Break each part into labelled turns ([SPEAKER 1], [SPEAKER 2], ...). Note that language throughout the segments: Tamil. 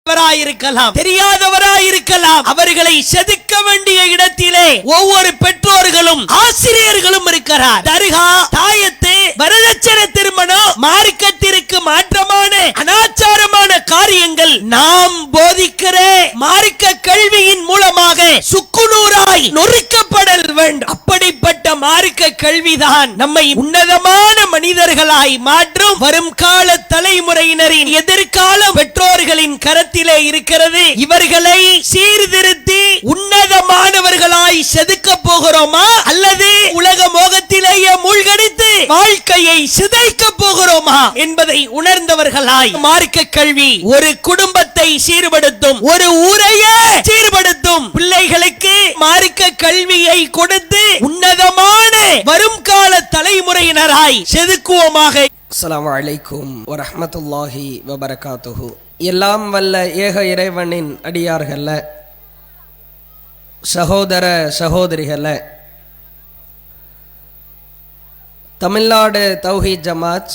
[SPEAKER 1] இருக்கலாம், தெரியாதவராயிருக்கலாம். அவர்களை செதுக்க வேண்டிய இடத்திலே ஒவ்வொரு பெற்றோர்களும் ஆசிரியர்களும் இருக்கிறார். தர்கா, தாயத்து, வரதட்சணை திருமணம், மார்க்கத்திற்கு மாற்றமான அனாச்சாரமான காரியங்கள் நாம் போதிக்கிற மார்க்க கல்வியின் மூலமாக சுக்குநூறாய் நொறுக்கப்படல் வேண்டும். அப்படிப்பட்ட மார்க்க கல்விதான் நம்மை உன்னதமான மனிதர்களாய் மாற்றும். வரும் கால தலைமுறையினரின் எதிர்கால பெற்றோர்களின் கரத்திலே இருக்கிறது. இவர்களை சீர்திருத்தி உன்னதமானவர்களாய் செதுக்க போகிறோமா, அல்லது உலக மோகத்திலேயே மூழ்கடித்து வாழ்க்கையை சிதைக்க போகிறோமா என்பதை உணர்ந்தவர்களாய் மார்க்க கல்வி ஒரு குடும்பத்தை சீர்படுத்தும், ஒரு ஊரையே சீர்படுத்தும். பிள்ளைகளுக்கு மார்க்க கல்வியை கொடுத்து உன்னதமான வரும் கால தலைமுறையினராய் செதுக்குவோமாக.
[SPEAKER 2] அஸ்ஸலாமு அலைக்கும் வரஹ்மத்துல்லாஹி வபரகாத்துஹு. எல்லாம் வல்ல ஏக இறைவனின் அடியார்கள, சகோதர சகோதரிகள, தமிழ்நாடு தௌஹீத் ஜமாத்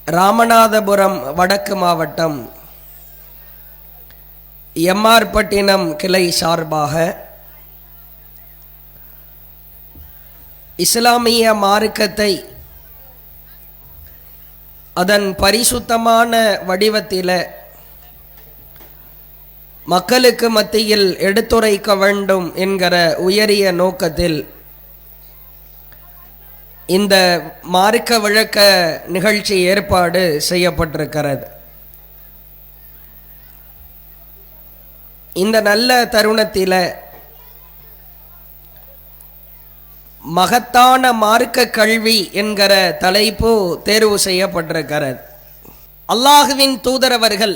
[SPEAKER 2] ராமநாதபுரம் வடக்கு மாவட்டம் எம்ஆர் பட்டினம் கிளை சார்பாக இஸ்லாமிய மார்க்கத்தை அதன் பரிசுத்தமான வடிவத்தில் மக்களுக்கு மத்தியில் எடுத்துரைக்க வேண்டும் என்கிற உயரிய நோக்கத்தில் இந்த மார்க்க விளக்க நிகழ்ச்சி ஏற்பாடு செய்யப்பட்டிருக்கிறது. இந்த நல்ல தருணத்தில் மகத்தான மார்க்க கல்வி என்கிற தலைப்பு தேர்வு செய்யப்பட்டிருக்கிறது. அல்லாஹுவின் தூதரவர்கள்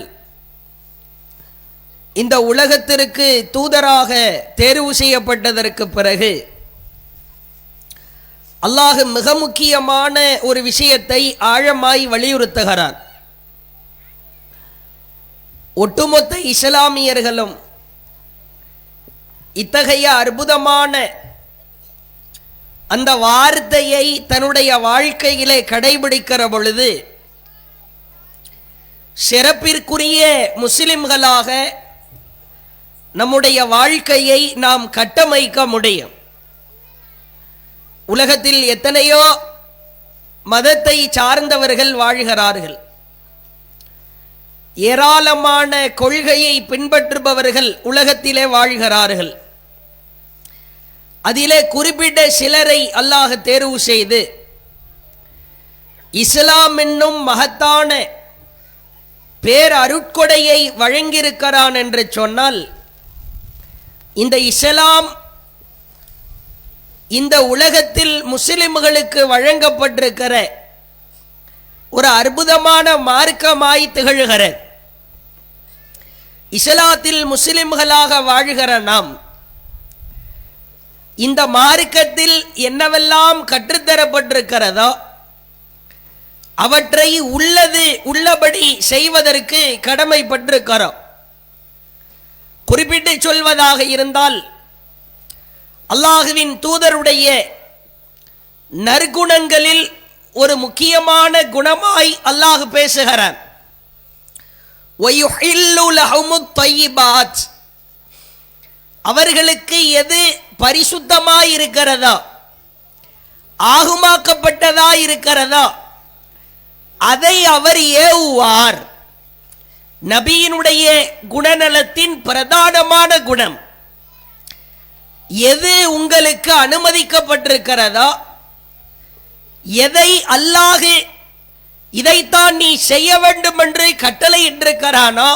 [SPEAKER 2] இந்த உலகத்திற்கு தூதராக தேர்வு செய்யப்பட்டதற்கு பிறகு அல்லாஹ் மிக முக்கியமான ஒரு விஷயத்தை ஆழமாய் வலியுறுத்துகிறார். ஒட்டுமொத்த இஸ்லாமியர்களும் இத்தகைய அற்புதமான அந்த வார்த்தையை தன்னுடைய வாழ்க்கையிலே கடைபிடிக்கிற பொழுது சிறப்பிற்குரிய முஸ்லிம்களாக நம்முடைய வாழ்க்கையை நாம் கட்டமைக்க முடியும். உலகத்தில் எத்தனையோ மதத்தை சார்ந்தவர்கள் வாழ்கிறார்கள். ஏராளமான கொள்கையை பின்பற்றுபவர்கள் உலகத்திலே வாழ்கிறார்கள். அதிலே குறிப்பிட்ட சிலரை அல்லாஹ் தேர்வு செய்து இஸ்லாம் என்னும் மகத்தான பேர் அருட்கொடையை வழங்கியிருக்கிறான் என்று சொன்னால், இந்த இஸ்லாம் இந்த உலகத்தில் முஸ்லிம்களுக்கு வழங்கப்பட்டிருக்கிற ஒரு அற்புதமான மார்க்கமாய் திகழ்கிறது. இஸ்லாத்தில் முஸ்லிம்களாக வாழ்கிற நாம் இந்த மார்க்கத்தில் என்னவெல்லாம் கற்றுத்தரப்பட்டிருக்கிறதோ அவற்றை உள்ளபடி செய்வதற்கு கடமைப்பட்டிருக்கிறோம். குறிப்பிட்டு சொல்வதாக இருந்தால், அல்லாஹுவின் தூதருடைய நற்குணங்களில் ஒரு முக்கியமான குணமாய் அல்லாஹ் பேசுகிறான். அவர்களுக்கு எது பரிசுத்தமாய் இருக்கிறதோ, ஆகுமாக்கப்பட்டதா இருக்கிறதோ அதை அவர் ஏவுவார். நபியினுடைய குணநலத்தின் பிரதானமான குணம், எது உங்களுக்கு அனுமதிக்கப்பட்டிருக்கிறதோ, எதை அல்லாஹ் இதைத்தான் நீ செய்ய வேண்டும் என்று கட்டளை இட்டிருக்கிறானோ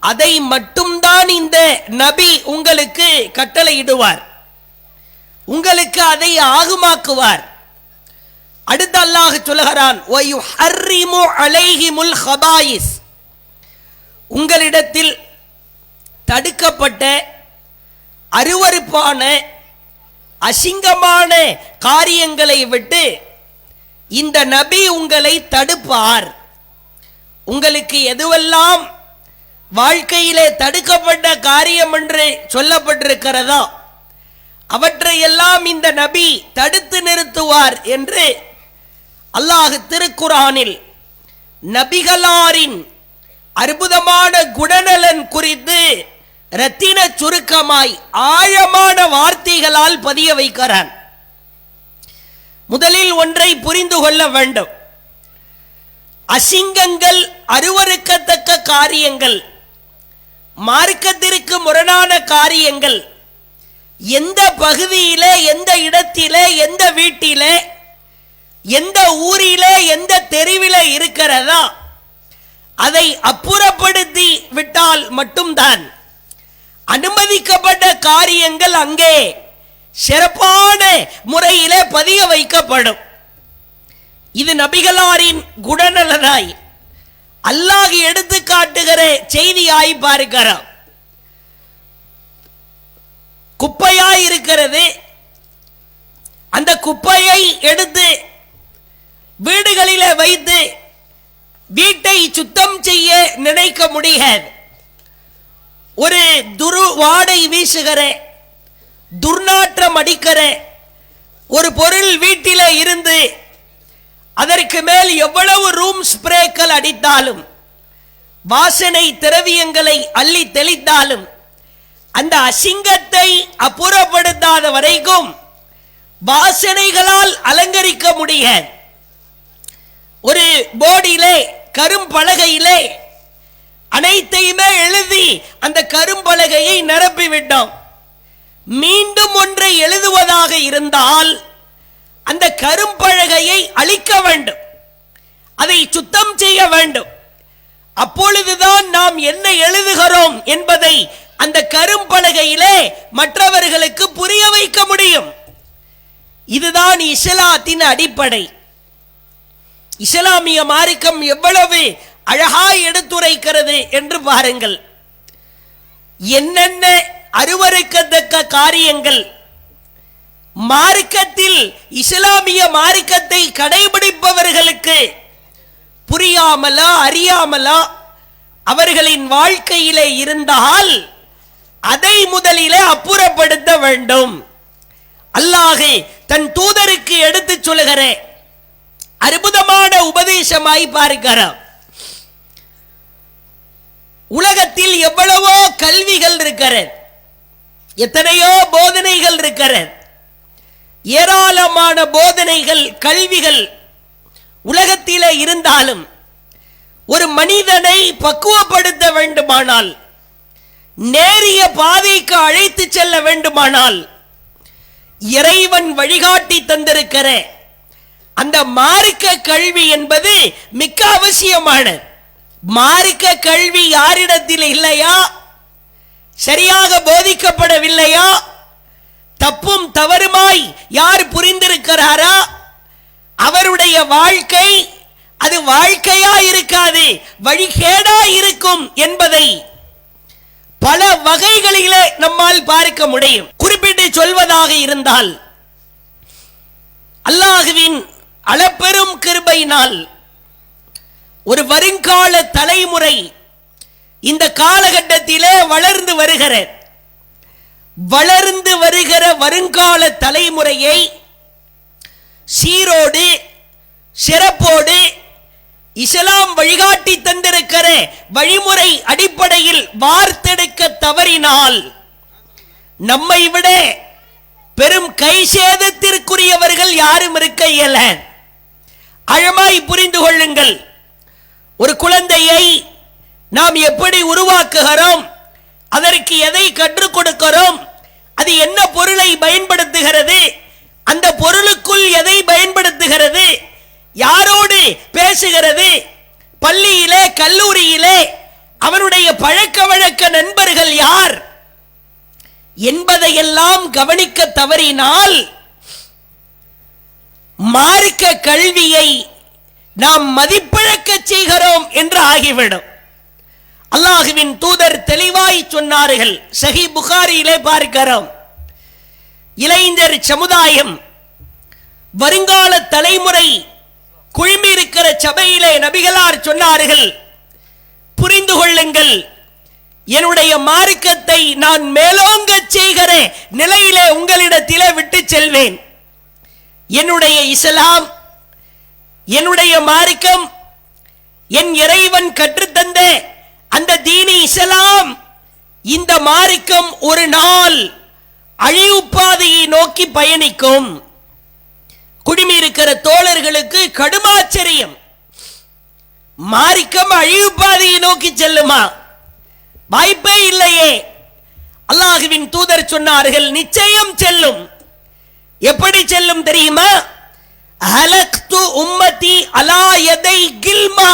[SPEAKER 2] அதை மட்டும்தான் இந்த நபி உங்களுக்கு கட்டளையிடுவார், உங்களுக்கு அதை ஆகுமாக்குவார். அடுத்து அல்லாஹ் சொல்கிறான், வயுஹர்ரிமு அலைஹிமுல் ஹபாயிஸ், உங்களிடத்தில் தடுக்கப்பட்ட அருவருப்பான அசிங்கமான காரியங்களை விட்டு இந்த நபி உங்களை தடுப்பார். உங்களுக்கு எதுவெல்லாம் வாழ்க்கையிலே தடுக்கப்பட்ட காரியம் என்று சொல்லப்பட்டிருக்கிறதோ அவற்றையெல்லாம் இந்த நபி தடுத்து நிறுத்துவார் என்று அல்லாஹ் திருக்குரானில் நபிகளாரின் அற்புதமான குணநலன் குறித்து ரத்தின சுருக்கமாய் ஆழமான வார்த்தைகளால் பதிய வைக்கிறான். முதலில் ஒன்றை புரிந்து கொள்ள வேண்டும். அசிங்கங்கள், அருவருக்கத்தக்க காரியங்கள், மார்க்கத்திற்கு முரணான காரியங்கள் எந்த பகுதியிலே, எந்த இடத்திலே, எந்த வீட்டிலே, எந்த ஊரிலே, எந்த தெருவிலே இருக்கிறதா அதை அப்புறப்படுத்தி விட்டால் மட்டும்தான் அனுமதிக்கப்பட்ட காரியங்கள் அங்கே சிறப்பான முறையிலே பதிய வைக்கப்படும். இது நபிகளாரின் குணநலனாய் அல்லாஹ் எடுத்து காட்டுகிற செய்தியாய் பார்க்கிறோம். குப்பையாய் இருக்கிறது, அந்த குப்பையை எடுத்து வீடுகளிலே வைத்து வீட்டை சுத்தம் செய்ய நினைக்க முடியாது. ஒரு வாடை வீசுகிற, துர்நாற்றம் அடிக்கிற ஒரு பொருள் வீட்டிலே இருந்து அதற்கு மேல் எவ்வளவு ரூம் ஸ்ப்ரேக்கள் அடித்தாலும், வாசனை திரவியங்களை அள்ளி தெளித்தாலும் அந்த அசிங்கத்தை அப்புறப்படுத்தாத வரைக்கும் வாசனைகளால் அலங்கரிக்க முடியாது. ஒரு போர்டிலே, கரும்பலகையிலே அனைத்தையுமே எழுதி அந்த கரும்பலகையை நிரப்பிவிட்டோம். மீண்டும் ஒன்றை எழுதுவதாக இருந்தால் அந்த கரும்பலகையை அழிக்க வேண்டும், அதை சுத்தம் செய்ய வேண்டும். அப்பொழுதுதான் நாம் என்ன எழுதுகிறோம் என்பதை அந்த கரும்பலகையிலே மற்றவர்களுக்கு புரிய வைக்க முடியும். இதுதான் இஸ்லாத்தின் அடிப்படை. இஸ்லாமிய மார்க்கம் எவ்வளவு அழகாய் எடுத்துரைக்கிறது என்று பாருங்கள். என்னென்ன அருவருக்கத்தக்க காரியங்கள் மார்க்கத்தில், இஸ்லாமிய மார்க்கத்தை கடைபிடிப்பவர்களுக்கு புரியாமலா அறியாமலா அவர்களின் வாழ்க்கையிலே இருந்தால் அதை முதலிலே அப்புறப்படுத்த வேண்டும். அல்லாஹ் தன் தூதருக்கு எடுத்து சொல்லுகிற அற்புதமான உபதேசமாய் பார்க்கிறோம். உலகத்தில் எவ்வளவோ கல்விகள் இருக்கிறது, எத்தனையோ போதனைகள் இருக்கிறது, ஏராளமான போதனைகள், கல்விகள் உலகத்திலே இருந்தாலும் ஒரு மனிதனை பக்குவப்படுத்த வேண்டுமானால், நேரிய பாதைக்கு அழைத்து செல்ல வேண்டுமானால், இறைவன் வழிகாட்டி தந்திருக்கிற அந்த மார்க்க கல்வி என்பது மிக அவசியமானது. மார்க்க கல்வி யாரிடத்தில் இல்லையா, சரியாக போதிக்கப்படவில்லையா, தப்பும் தவறுமாய் யார் புரிந்திருக்கிறாரா, அவருடைய வாழ்க்கை அது வாழ்க்கையா இருக்காது, வழிகேடா இருக்கும் என்பதை பல வகைகளிலே நம்மால் பார்க்க முடியும். குறிப்பிட்டு சொல்வதாக இருந்தால், அல்லாஹ்வின் அளப்பெரும் கிருபையினால் ஒரு வருங்கால தலைமுறை இந்த காலகட்டத்திலே வளர்ந்து வருகிற வருங்கால தலைமுறையை சீரோடு சிறப்போடு இஸ்லாம் வழிகாட்டி தந்திருக்கிற வழிமுறை அடிப்படையில் வார்த்தெடுக்க தவறினால் நம்மை விட பெரும் கை சேதத்திற்குரியவர்கள் யாரும் இருக்க இயல. ஆழமாய் புரிந்து கொள்ளுங்கள். ஒரு குழந்தையை நாம் எப்படி உருவாக்குகிறோம், அதற்கு எதை கற்றுக் கொடுக்கிறோம், அது என்ன பொருளை பயன்படுத்துகிறது, அந்த பொருளுக்குள் எதை பயன்படுத்துகிறது, யாரோடு பேசுகிறது, பள்ளியிலே கல்லூரியிலே அவனுடைய பழக்க வழக்க நண்பர்கள் யார் என்பதையெல்லாம் கவனிக்க தவறினால் மார்க்க கல்வியை நாம் மதிப்பிழக்க செய்கிறோம் என்று ஆகிவிடும். அல்லாஹ்வின் தூதர் தெளிவாய் சொன்னார்கள். சஹீஹ் புகாரியிலே பார்க்கிறோம். இளைஞர் சமுதாயம், வருங்கால தலைமுறை குழுமி இருக்கிற சபையிலே நபிகளார் சொன்னார்கள், புரிந்து கொள்ளுங்கள், என்னுடைய மார்க்கத்தை நான் மேலோங்க செய்கிற நிலையிலே உங்களிடத்திலே விட்டு செல்வேன். என்னுடைய இஸ்லாம், என்னுடைய மார்க்கம், என் இறைவன் கற்றுத்தந்த
[SPEAKER 1] இந்த மார்க்கம் ஒரு நாள் அழிவு பாதையை நோக்கி பயணிக்கும். குடிமிருக்கிற தோழர்களுக்கு கடுமாச்சரியம். மார்க்கம் அழிவு பாதையை நோக்கி செல்லுமா? வாய்ப்பே இல்லையே. அல்லாஹ்வின் தூதர் சொன்னார்கள், நிச்சயம் செல்லும். எப்படி செல்லும் தெரியுமா? ஹலக்து உம்மதி அலா யதை கில்மா.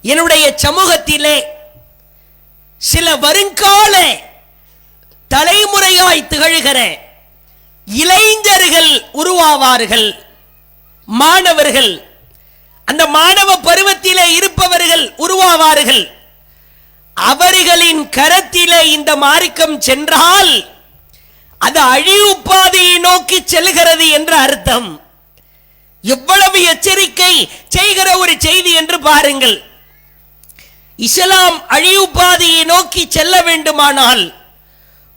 [SPEAKER 1] என்னுடைய சமூகத்திலே சில வருங்கால தலைமுறையாய் திகழ்கிற இளைஞர்கள் உருவாவார்கள். மாணவர்கள், அந்த மாணவ பருவத்திலே இருப்பவர்கள் உருவாவார்கள். அவர்களின் கரத்திலே இந்த மார்க்கம் சென்றால் அது அழிவு பாதையை நோக்கி செல்கிறது என்ற அர்த்தம். எவ்வளவு எச்சரிக்கை செய்கிற ஒரு செய்தி என்று பாருங்கள். இஸ்லாம் அழிவு பாதையை நோக்கி செல்ல வேண்டுமானால்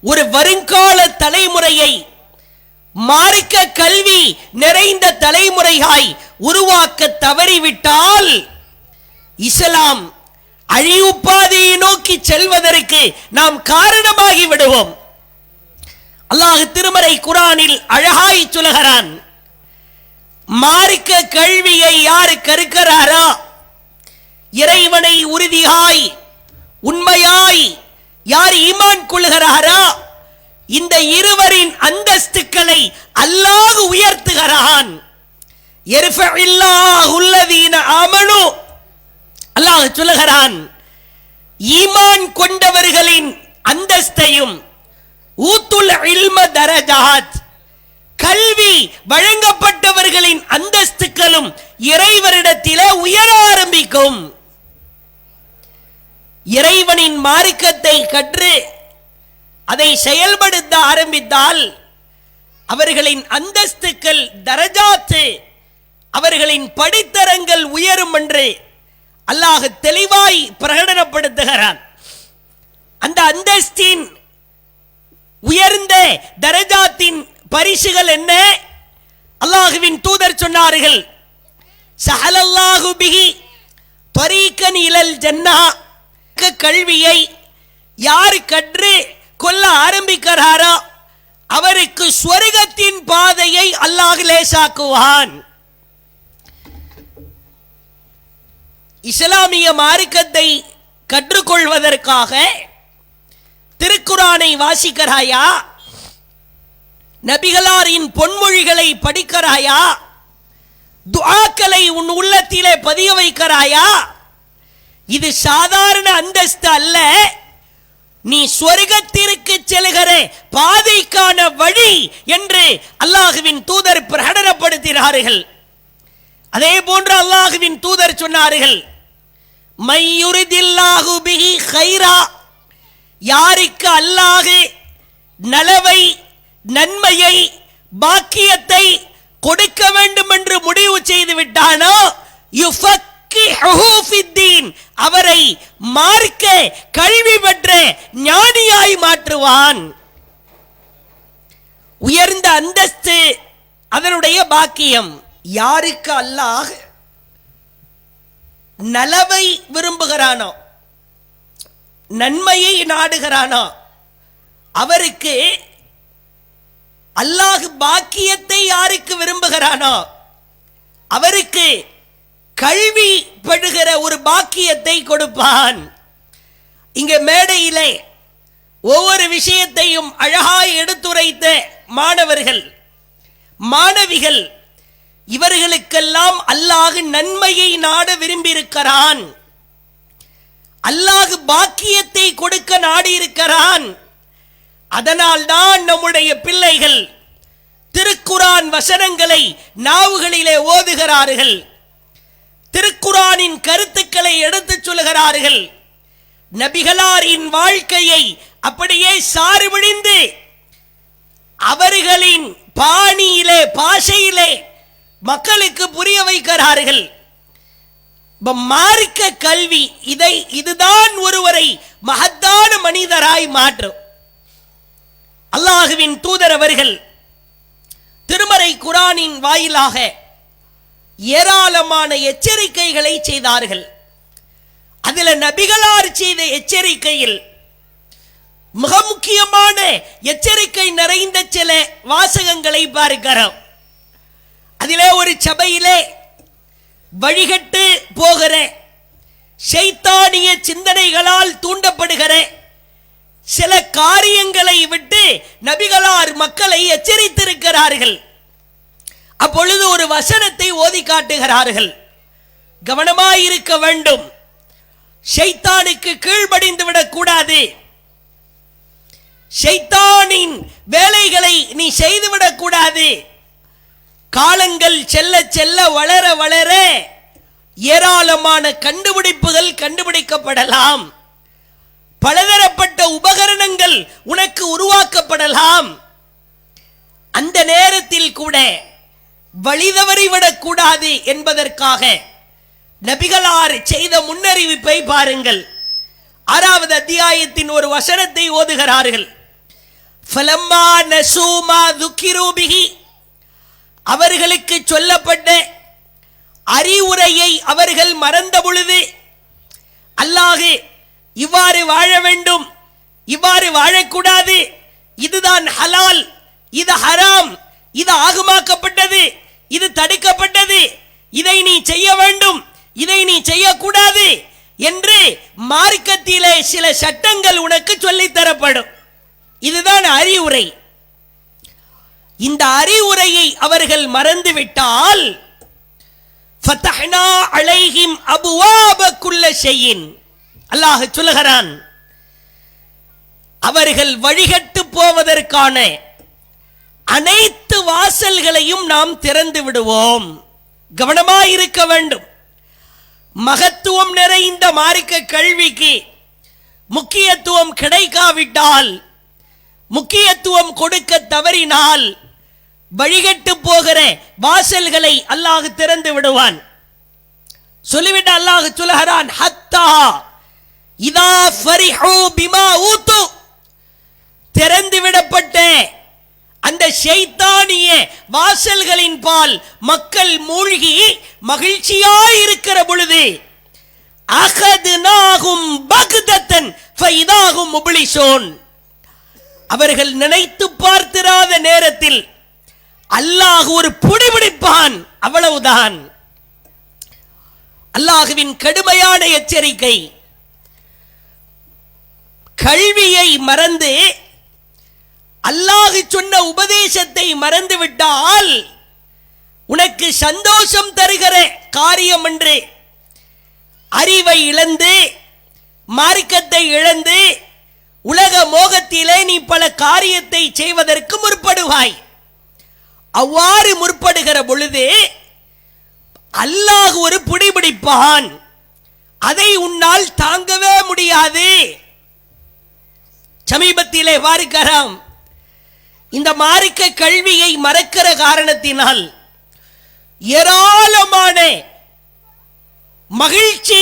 [SPEAKER 1] ஒரு வருங்கால தலைமுறையை மார்க்க கல்வி நிறைந்த தலைமுறையாய் உருவாக்க தவறிவிட்டால் இஸ்லாம் அழிவு பாதையை நோக்கி செல்வதற்கு நாம் காரணமாகி விடுவோம். அல்லாஹ் திருமறை குர்ஆனில் அழகாய் சொல்கிறான், மார்க்க கல்வியை யார் கற்கிறாரோ, இறைவனை உறுதியாய் உண்மையாய் யார் ஈமான் கொள்கிறாரோ, இந்த இருவரின் அந்தஸ்துக்களை அல்லாஹ் உயர்த்துகிறான். யர்ஃபஇல்லாஹுல்லதீன ஆமனு, அல்லாஹ் சொல்லுகிறான், ஈமான் கொண்டவர்களின் அந்தஸ்தையும், ஊத்துல் இல்ம தரஜாத், கல்வி வழங்கப்பட்டவர்களின் அந்தஸ்துக்களும் இறைவனிடத்திலே உயர ஆரம்பிக்கும். இறைவனின் மார்க்கத்தை கற்று அதை செயல்படுத்த ஆரம்பித்தால் அவர்களின் அந்தஸ்துக்கள் தரஜாத்து, அவர்களின் படித்தரங்கள் உயரும் என்று அல்லாஹ் தெளிவாய் பிரகடனப்படுத்துகிறான். அந்த அந்தஸ்தின் உயர்ந்த தரஜாத்தின் பரிசுகள் என்ன? அல்லாஹ்வின் தூதர் சொன்னார்கள், ஸஹலல்லாஹு பிஹி தரீகன் இலல் ஜன்னah. கல்வியை யார் கற்று கொள்ள ஆரம்பிக்கிறாரோ அவருக்கு சொர்க்கத்தின் பாதையை அல்லாஹ் லேசாக்குவான். இஸ்லாமிய மார்க்கத்தை கற்றுக்கொள்வதற்காக திருக்குர்ஆனை வாசிக்கிறாயா? நபிகளாரின் பொன்மொழிகளை படிக்கிறாயா? துஆக்களை உன் உள்ளத்திலே பதிய வைக்கிறாயா? இது சாதாரண அந்தஸ்து அல்ல, நீ சொர்க்கத்திற்கு செல்கிற பாதைக்கான வழி என்று அல்லாஹ்வின் தூதர் பிரகடனப்படுத்தினார்கள். அதே போன்று அல்லாஹ்வின் தூதர் சொன்னார்கள், மையுரிதில்லாஹு பிஹி கைரா, யாருக்கு அல்லாஹ் நலவை நன்மையை பாக்கியத்தை கொடுக்க வேண்டும் என்று முடிவு செய்து விட்டானோ, யுஃபக்கிஹு ஃபித்தீன், அவரை மார்க்க கல்வி பெற்ற ஞானியாய் மாற்றுவான். உயர்ந்த அந்தஸ்து அதனுடைய பாக்கியம். யாருக்கு அல்லாஹ் நலவை விரும்புகிறானோ, நன்மையை நாடுகிறானோ, அவருக்கு அல்லாஹ் பாக்கியத்தை யாருக்கு விரும்புகிறானோ அவருக்கு கல்வி படுகிற ஒரு பாக்கியத்தை கொடுப்பான். இங்க மேடையிலே ஒவ்வொரு விஷயத்தையும் அழகாய் எடுத்துரைத்த மாணவர்கள் மாணவிகள், இவர்களுக்கெல்லாம் அல்லாஹ் நன்மையை நாட விரும்பியிருக்கிறான். அல்லாஹ் பாக்கியத்தை கொடுக்க நாடி இருக்கிறான். அதனால்தான் நம்முடைய பிள்ளைகள் திருக்குர்ஆன் வசனங்களை நாவுகளிலே ஓதுகிறார்கள், திருக்குர்ஆனின் கருத்துக்களை எடுத்துச் சொல்கிறார்கள், நபிகளாரின் வாழ்க்கையை அப்படியே சாறுபிடிந்து அவர்களின் பாணியிலே பாஷையிலே மக்களுக்கு புரிய வைக்கிறார்கள். மார்க்க கல்வி இதுதான் ஒருவரை மகத்தான மனிதராய் மாற்றும். அல்லாஹ்வின் தூதர் அவர்கள் திருமறை குர்ஆனின் வாயிலாக ஏராளமான எச்சரிக்கைகளை செய்தார்கள். அதில் நபிகளார் செய்த எச்சரிக்கையில் மிக முக்கியமான எச்சரிக்கை நிறைந்த சில வாசகங்களை பார்க்கிறோம். அதிலே ஒரு சபையிலே வழிகட்டு போகிற ஷைத்தானிய சிந்தனைகளால் தூண்டப்படுகிற சில காரியங்களை விட்டு நபிகளார் மக்களை எச்சரித்திருக்கிறார்கள். அப்பொழுது ஒரு வசனத்தை ஓதி காட்டுகிறார்கள். கவனமாயிருக்க வேண்டும், ஷைத்தானுக்கு கீழ்ப்படிந்து விடக்கூடாது, ஷைத்தானின் வேலைகளை நீ செய்துவிடக் கூடாது. காலங்கள் செல்ல செல்ல வளர வளர ஏராளமான கண்டுபிடிப்புகள் கண்டுபிடிக்கப்படலாம், பலதரப்பட்ட உபகரணங்கள் உனக்கு உருவாக்கப்படலாம். அந்த நேரத்தில் கூட வழிதவறிவிடக் கூடாது என்பதற்காக நபிகளார் செய்த முன்னறிவிப்பை பாருங்கள். 6வது அத்தியாயத்தின் ஒரு வசனத்தை ஓதுகிறார்கள். ஃபலம்மா நஸூமா துக்கிரு பிஹி, அவர்களுக்கு சொல்லப்பட்ட அறிவுரையை அவர்கள் மறந்த பொழுது, அல்லாஹ் இவ்வாறு வாழ வேண்டும், இவ்வாறு வாழக்கூடாது, இதுதான் ஹலால், இது ஹராம், இது ஆகுமாக்கப்பட்டது, இது தடுக்கப்பட்டது, இதை நீ செய்ய வேண்டும், இதை நீ செய்யக்கூடாது என்று மார்க்கத்திலே சில சட்டங்கள் உனக்கு சொல்லித்தரப்படும். இதுதான் அறிவுரை. இந்த அறிவுரையை அவர்கள் மறந்துவிட்டால் ஃபதஹ்னா அலைஹிம் அபுவாப குல்ல ஷைஇன், அல்லாஹ் சொல்லுகிறான், அவர்கள் வழிகட்டு போவதற்கான அனைத்து வாசல்களையும் நாம் திறந்து விடுவோம். கவனமாயிருக்க வேண்டும். மகத்துவம் நிறைந்த மார்க்க கல்விக்கு முக்கியத்துவம் கிடைக்காவிட்டால், முக்கியத்துவம் கொடுக்க தவறினால் வழிகட்டு போகிற வாசல்களை அல்லாஹ் திறந்து விடுவான். சொல்லிவிட்டு அல்லாஹ் சொல்லுகிறான், ஹத்தா இதா ஃபரிஹு பிமா ஊது, திறந்து விடப்பட்ட அந்த ஷைத்தானிய வாசல்களின் பால் மக்கள் மூழ்கி மகிழ்ச்சியாய் இருக்கிற பொழுது, அகதுனாகும் பக்தத்தன் ஃபைதாகும் முப்லிஸூன், அவர்கள் நினைத்து பார்த்திராத நேரத்தில் அல்லாஹ் ஒரு புடிபிடிப்பான். அவ்வளவுதான். அல்லாஹ்வின் கடுமையான எச்சரிக்கை. கல்வியை மறந்து அல்லாஹ் சொன்ன உபதேசத்தை மறந்து விட்டால் உனக்கு சந்தோஷம் தருகிற காரியம் என்று அறிவை இழந்து, மார்க்கத்தை இழந்து, உலக மோகத்திலே நீ பல காரியத்தை செய்வதற்கு முற்படுவாய். அவ்வாறு முற்படுகிற பொழுது அல்லாஹ் ஒரு பிடிபிடிப்பான். அதை உன்னால் தாங்கவே முடியாது. சமீபத்திலே பார்க்கிறோம், இந்த மார்க்க கல்வியை மறக்கிற காரணத்தினால் ஏராளமான மகிழ்ச்சி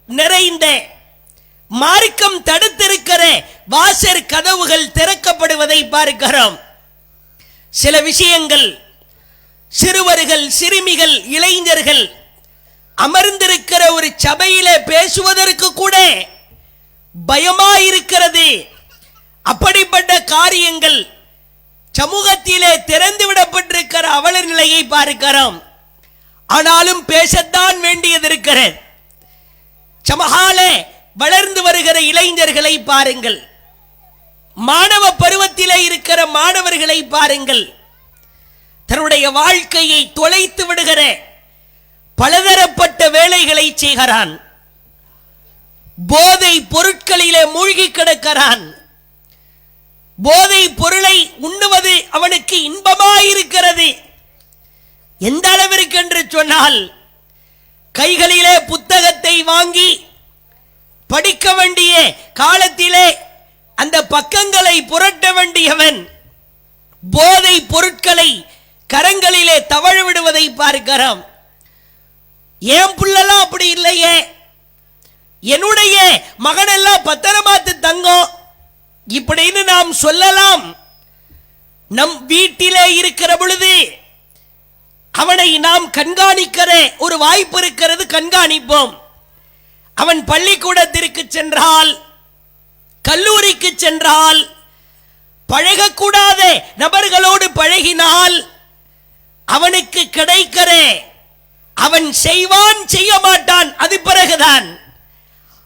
[SPEAKER 1] நிறைந்த மார்க்கம் தடுத்திருக்கிற வாசற் கதவுகள் திறக்கப்படுவதை பார்க்கிறோம். சில விஷயங்கள் சிறுவர்கள், சிறுமிகள், இளைஞர்கள் அமர்ந்திருக்கிற ஒரு சபையிலே பேசுவதற்கு கூட பயமாயிருக்கிறது. அப்படிப்பட்ட காரியங்கள் சமூகத்திலே திறந்து விடப்பட்டிருக்கிற அவல நிலையை பார்க்கிறோம். ஆனாலும் பேசத்தான் வேண்டியது இருக்கிறது. சமகாலே வளர்ந்து வருகிற இளைஞர்களை பாருங்கள், மாணவ பருவத்திலே இருக்கிற மாணவர்களை பாருங்கள். தன்னுடைய வாழ்க்கையை தொலைத்து விடுகிற பலதரப்பட்ட வேலைகளை செய்கிறான். போதை பொருட்களிலே மூழ்கி கிடக்கிறான். போதை பொருளை உண்ணுவது அவனுக்கு இன்பமாயிருக்கிறது. எந்த அளவிற்கு என்று சொன்னால், கைகளிலே புத்தகத்தை வாங்கி படிக்க வேண்டிய காலத்திலே அந்த பக்கங்களை புரட்ட வேண்டியவன் போதை பொருட்களை கரங்களிலே தவழ விடுவதை பார்க்கிறோம். ஏன் புள்ளலாம் அப்படி இல்லையே, என்னுடைய மகனெல்லாம் பத்திரமாத்து தங்கம் இப்படின்னு நாம் சொல்லலாம். நம் வீட்டிலே இருக்கிற பொழுது அவனை நாம் கண்காணிக்கிற ஒரு வாய்ப்பு இருக்கிறது, கண்காணிப்போம். அவன் பள்ளிக்கூடத்திற்கு சென்றால் கல்லூரிக்கு சென்றால் பழகக்கூடாத நபர்களோடு பழகினால் அவனுக்கு கிடைக்கிற அவன் செய்வான் செய்ய மாட்டான் அது பிறகுதான்.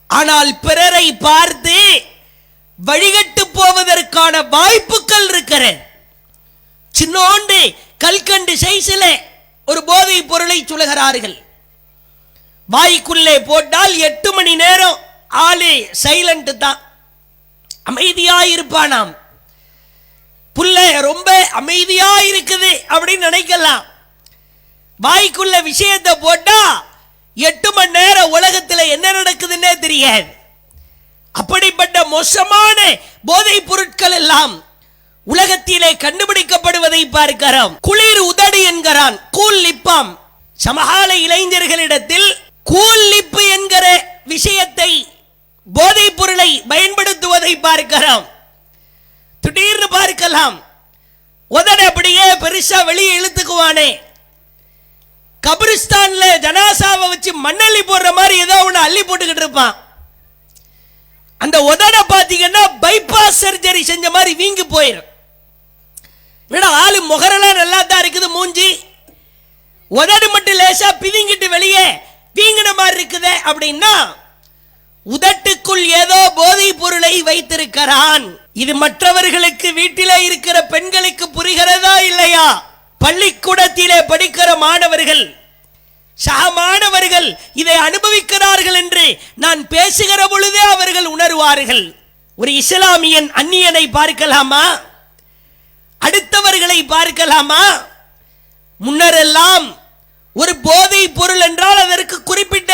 [SPEAKER 1] ஆனால் பிறரை பார்த்து வழிகட்டு போவதற்கான வாய்ப்புகள் இருக்கிறது. சின்னோண்டு கல்கண்டு சைஸில் ஒரு போதை பொருளை சொல்கிறார்கள். வாய்க்குள்ளே போட்டால் 8 மணி நேரம் ஆளு சைலண்ட் தான், அமைதியா இருப்பானாம். புள்ள ரொம்ப அமைதியா இருக்குது அப்படின்னு நினைக்கலாம். வாய்க்குள்ள விஷயத்தை போட்டா 8 மணி நேரம் உலகத்தில் என்ன நடக்குதுன்னே தெரியாது. அப்படிப்பட்ட மோசமான போதை பொருட்கள் எல்லாம் உலகத்திலே கண்டுபிடிக்கப்படுவதை பார்க்கிறோம். குளிர் உதடு என்கிறான், கூல் லிப்பாம். சமகால இளைஞர்களிடத்தில் கூல் லிப்பு என்கிற விஷயத்தை போதை பொருளை பயன்படுத்துவதை பார்க்கிறோம். திடீர்னு பார்க்கலாம், உதட அப்படியே பெருசா வெளியே இழுத்துக்குவானே, கபிரிஸ்தான்ல ஜனாசாவை வச்சு மண்ணள்ளி போடுற மாதிரி ஏதோ ஒன்று அள்ளி போட்டுக்கிட்டு இருப்பான். அந்த உதட பார்த்தீங்கன்னா பைபாஸ் சர்ஜரி செஞ்ச மாதிரி வீங்கி போயிடும். ஆளு முகரெல்லாம் நல்லா தான் இருக்குது, மூஞ்சி உதடு மட்டும் லேசா பிதிங்கிட்டு வெளியே வீங்கின மாதிரி இருக்குதே அப்படின்னா உதட்டுக்குள் ஏதோ போதை பொருளை வைத்திருக்கிறான். இது மற்றவர்களுக்கு வீட்டிலே இருக்கிற பெண்களுக்கு புரிகிறதா இல்லையா? பள்ளிக்கூடத்திலே படிக்கிற மாணவர்கள் மாணவர்கள் இதை அனுபவிக்கிறார்கள் என்று நான் பேசுகிற பொழுதே அவர்கள் உணர்வார்கள். ஒரு இஸ்லாமியன் அந்நியனை பார்க்கலாமா? அடுத்தவர்களை பார்க்கலாமா? முன்னரெல்லாம் ஒரு போதை பொருள் என்றால் அதற்கு குறிப்பிட்ட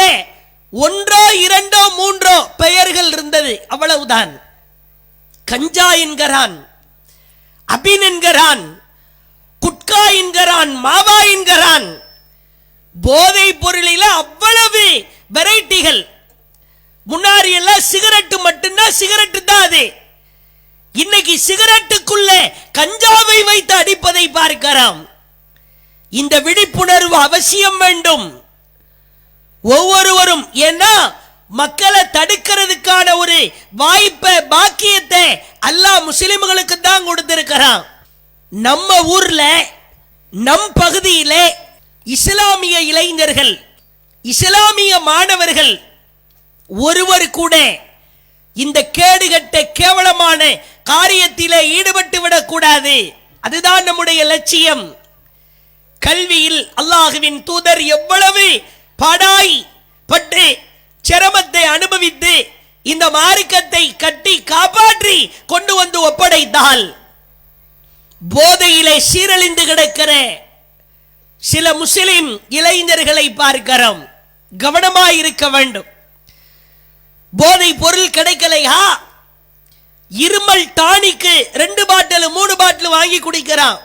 [SPEAKER 1] 1 2 3 பெயர்கள் இருந்தது, அவ்வளவுதான். கஞ்சா என்கிறான், அபின் என்கிறான், குட்கா என்கிறான், மாவா என்கிறான். போதை பொருளில் அவ்வளவு வெரைட்டிகள். முன்னாடி எல்லாம் சிகரெட்டு மட்டும்தான், சிகரெட்டு தான் அது. இன்னைக்கு சிகரெட்டுக்குள்ள கஞ்சாவை வைத்து அடிப்பதை பார்க்கிறோம். இந்த விழிப்புணர்வு அவசியம் வேண்டும் ஒவ்வொருவரும். ஏன்னா மக்களை தடுக்கிறதுக்கான ஒரு வாய்ப்பை, பாக்கியத்தை அல்லாஹ் முஸ்லிம்களுக்கு தான் கொடுத்திருக்கிறான். நம்ம ஊர்ல நம் பகுதியிலே இஸ்லாமிய இளைஞர்கள், இஸ்லாமிய மாணவர்கள் ஒருவர் கூட இந்த கேடுகட்ட கேவலமான காரியத்திலே ஈடுபட்டு விடக்கூடாது. அதுதான் நம்முடைய லட்சியம். கல்வியில் அல்லாஹ்வின் தூதர் எவ்வளவு பாடாய் பட்டு சிரமத்தை அனுபவித்து இந்த மார்க்கத்தை கட்டி காப்பாற்றி கொண்டு வந்து ஒப்படைத்தால், போதையிலே சீரழிந்து கிடக்கிற சில முஸ்லிம் இளைஞர்களை பார்க்கிறோம். கவனமாய் இருக்க வேண்டும். போதை பொருள் கிடைக்கலையா, இருமல் டானிக்கு 2 பாட்டில் 3 பாட்டில் வாங்கி குடிக்கிறான்.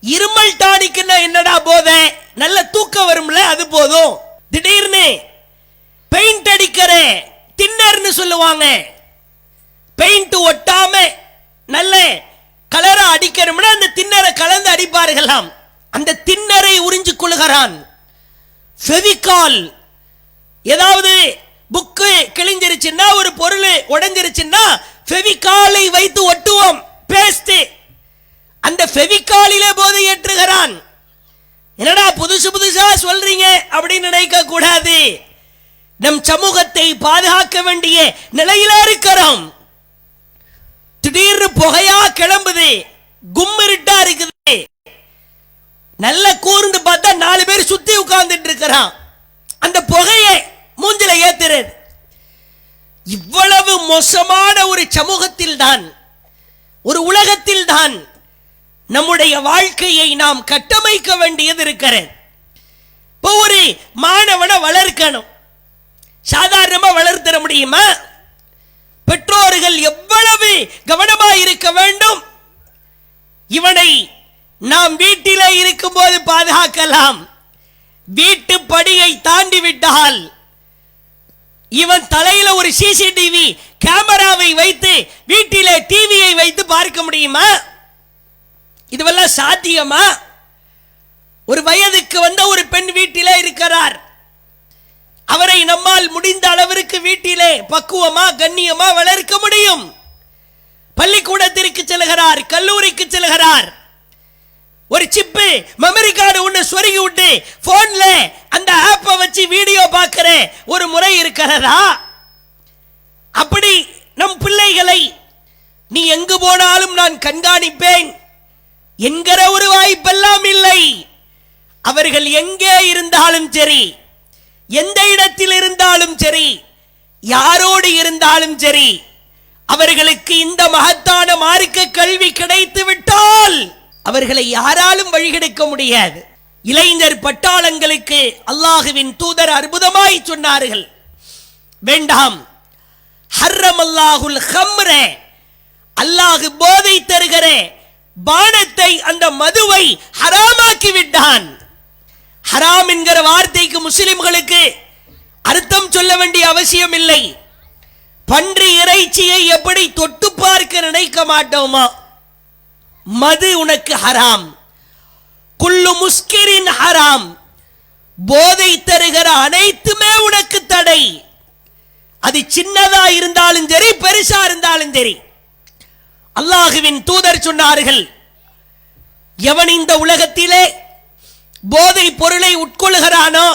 [SPEAKER 1] இருமல் டானிக்குன்னா என்னடா போதை? நல்ல தூக்கம் வரும்ல, அது போதும். திடீர்னு பெயிண்ட் அடிக்கிற தின்னர்னு சொல்லுவாங்க. பெயிண்ட் ஒட்டாம நல்ல கலரா அடிக்கணும்னா அந்த தின்னரை கலந்து அடிப்பார்களாம். அந்த தின்னரை உறிஞ்சு கொள்கிறான். ஃபெவிகால், ஏதாவது புக்கு கிழிஞ்சிருச்சுன்னா, ஒரு பொருள் உடைஞ்சிருச்சுன்னா ஃபெவிகாலை வைத்து ஒட்டுவோம், பேஸ்ட். அந்த ஃபெவிகாலிலே போதை ஏற்றுகிறான். என்னடா புதுசு புதுசா சொல்றீங்க அப்படின்னு நினைக்க கூடாது. நம் சமூகத்தை பாதுகாக்க வேண்டிய நிலையில இருக்கிறோம். திடீர்னு புகையா கிளம்புது, கும்மிருட்டா இருக்குது. நல்ல கூர்ந்து பார்த்தா 4 பேர் சுத்தி உட்கார்ந்துட்டு இருக்கிறான். அந்த புகையை மூஞ்சில ஏத்துறது. இவ்வளவு மோசமான ஒரு சமூகத்தில் தான், ஒரு உலகத்தில் தான் நம்முடைய வாழ்க்கையை நாம் கட்டமைக்க வேண்டியது இருக்கிறது. இப்போ ஒரு மாணவனை வளர்க்கணும், சாதாரணமா வளர்த்தர முடியுமா? பெற்றோர்கள் எவ்வளவு கவனமாக இருக்க வேண்டும். இவனை நாம் வீட்டிலே இருக்கும் போது பாதுகாக்கலாம். வீட்டு படியை தாண்டி விட்டால் இவன் தலையில ஒரு சிசிடிவி கேமராவை வைத்து வீட்டிலே டிவியை வைத்து பார்க்க முடியுமா? இதுவெல்லாம் சாத்தியமா? ஒரு வயதுக்கு வந்த ஒரு பெண் வீட்டிலே இருக்கிறார். அவரை நம்மால் முடிந்த அளவிற்கு வீட்டிலே பக்குவமா கண்ணியமா வளர்க்க முடியும். பள்ளிக்கூடத்திற்கு செல்கிறார், கல்லூரிக்கு செல்கிறார், ஒரு சிப்பு மெமரி கார்டு ஒன்று சொருகி விட்டு போன்ல அந்த ஆப்பை வச்சு வீடியோ பார்க்கிற ஒரு முறை இருக்கிறதா? அப்படி நம் பிள்ளைகளை நீ எங்கு போனாலும் நான் கண்காணிப்பேன் என்கிற ஒரு வாய்ப்பெல்லாம் இல்லை. அவர்கள் எங்கே இருந்தாலும் சரி, எந்த இடத்தில் இருந்தாலும் சரி, யாரோடு இருந்தாலும் சரி, அவர்களுக்கு இந்த மகத்தான மார்க்க கல்வி கிடைத்து விட்டால் அவர்களை யாராலும் வழிகெடுக்க முடியாது. இளைஞர் பட்டாளங்களுக்கு அல்லாஹுவின் தூதர் அற்புதமாய் சொன்னார்கள், வேண்டாம், ஹர்ரமல்லாஹுல் ஹம்ர, அல்லாஹ் போதை தருகிற பானத்தை, அந்த மதுவை ஹராமாக்கி விட்டான். ஹராம் என்கிற வார்த்தைக்கு முஸ்லிம்களுக்கு அர்த்தம் சொல்ல வேண்டிய அவசியம் இல்லை. பன்றி இறைச்சியை எப்படி தொட்டு பார்க்க நினைக்க மாட்டோமா? மது உனக்கு ஹராம். குல்லு முஸ்கிரின் ஹராம், போதை தருகிற அனைத்துமே உனக்கு தடை. அது சின்னதா இருந்தாலும் சரி, பெருசா இருந்தாலும் சரி. அல்லாஹுவின் தூதர் சொன்னார்கள், எவன் இந்த உலகத்திலே போதை பொருளை உட்கொள்கிறானோ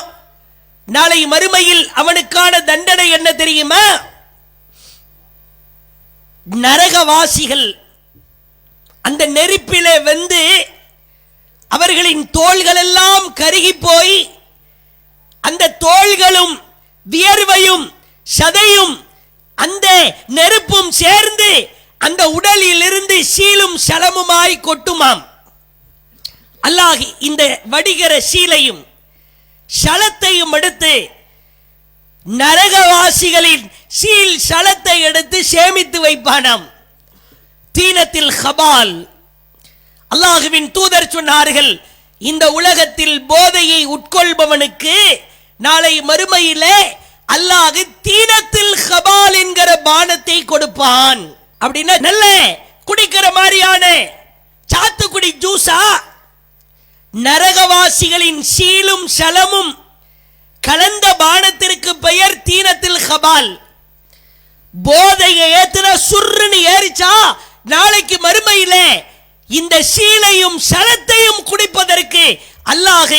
[SPEAKER 1] நாளை மறுமையில் அவனுக்கான தண்டனை என்ன தெரியுமா? நரகவாசிகள் அந்த நெருப்பிலே வந்து அவர்களின் தோள்கள் எல்லாம் கருகி போய் அந்த தோள்களும் வியர்வையும் சதையும் அந்த நெருப்பும் சேர்ந்து அந்த உடலில் இருந்து சீலும் சலமுமாய் கொட்டுமாம். அல்லாஹ் இந்த வடிகிற சீலையும் சலத்தையும் எடுத்து நரகவாசிகளின் சீல் சலத்தை எடுத்து சேமித்து வைப்பானாம். தீனத்தில் ஹபால். அல்லாஹுவின் தூதர் சொன்னார்கள், இந்த உலகத்தில் போதையை உட்கொள்பவனுக்கு நாளை மறுமையிலே அல்லாஹ் தீனத்தில் ஹபால் என்கிற பானத்தை கொடுப்பான். அப்படின்னா நல்ல குடிக்கிற மாதிரியான சாத்துக்குடி ஜூஸா? நரகவாசிகளின் சீலும் சலமும் கலந்த பானத்திற்கு பெயர் தீனத்தில் ஹபால். போதையை ஏத்துன சுருன்னு ஏறிச்சா நாளைக்கு மறுமையிலே இந்த சீலையும் சலத்தையும் குடிப்பதற்கு அல்லாஹ்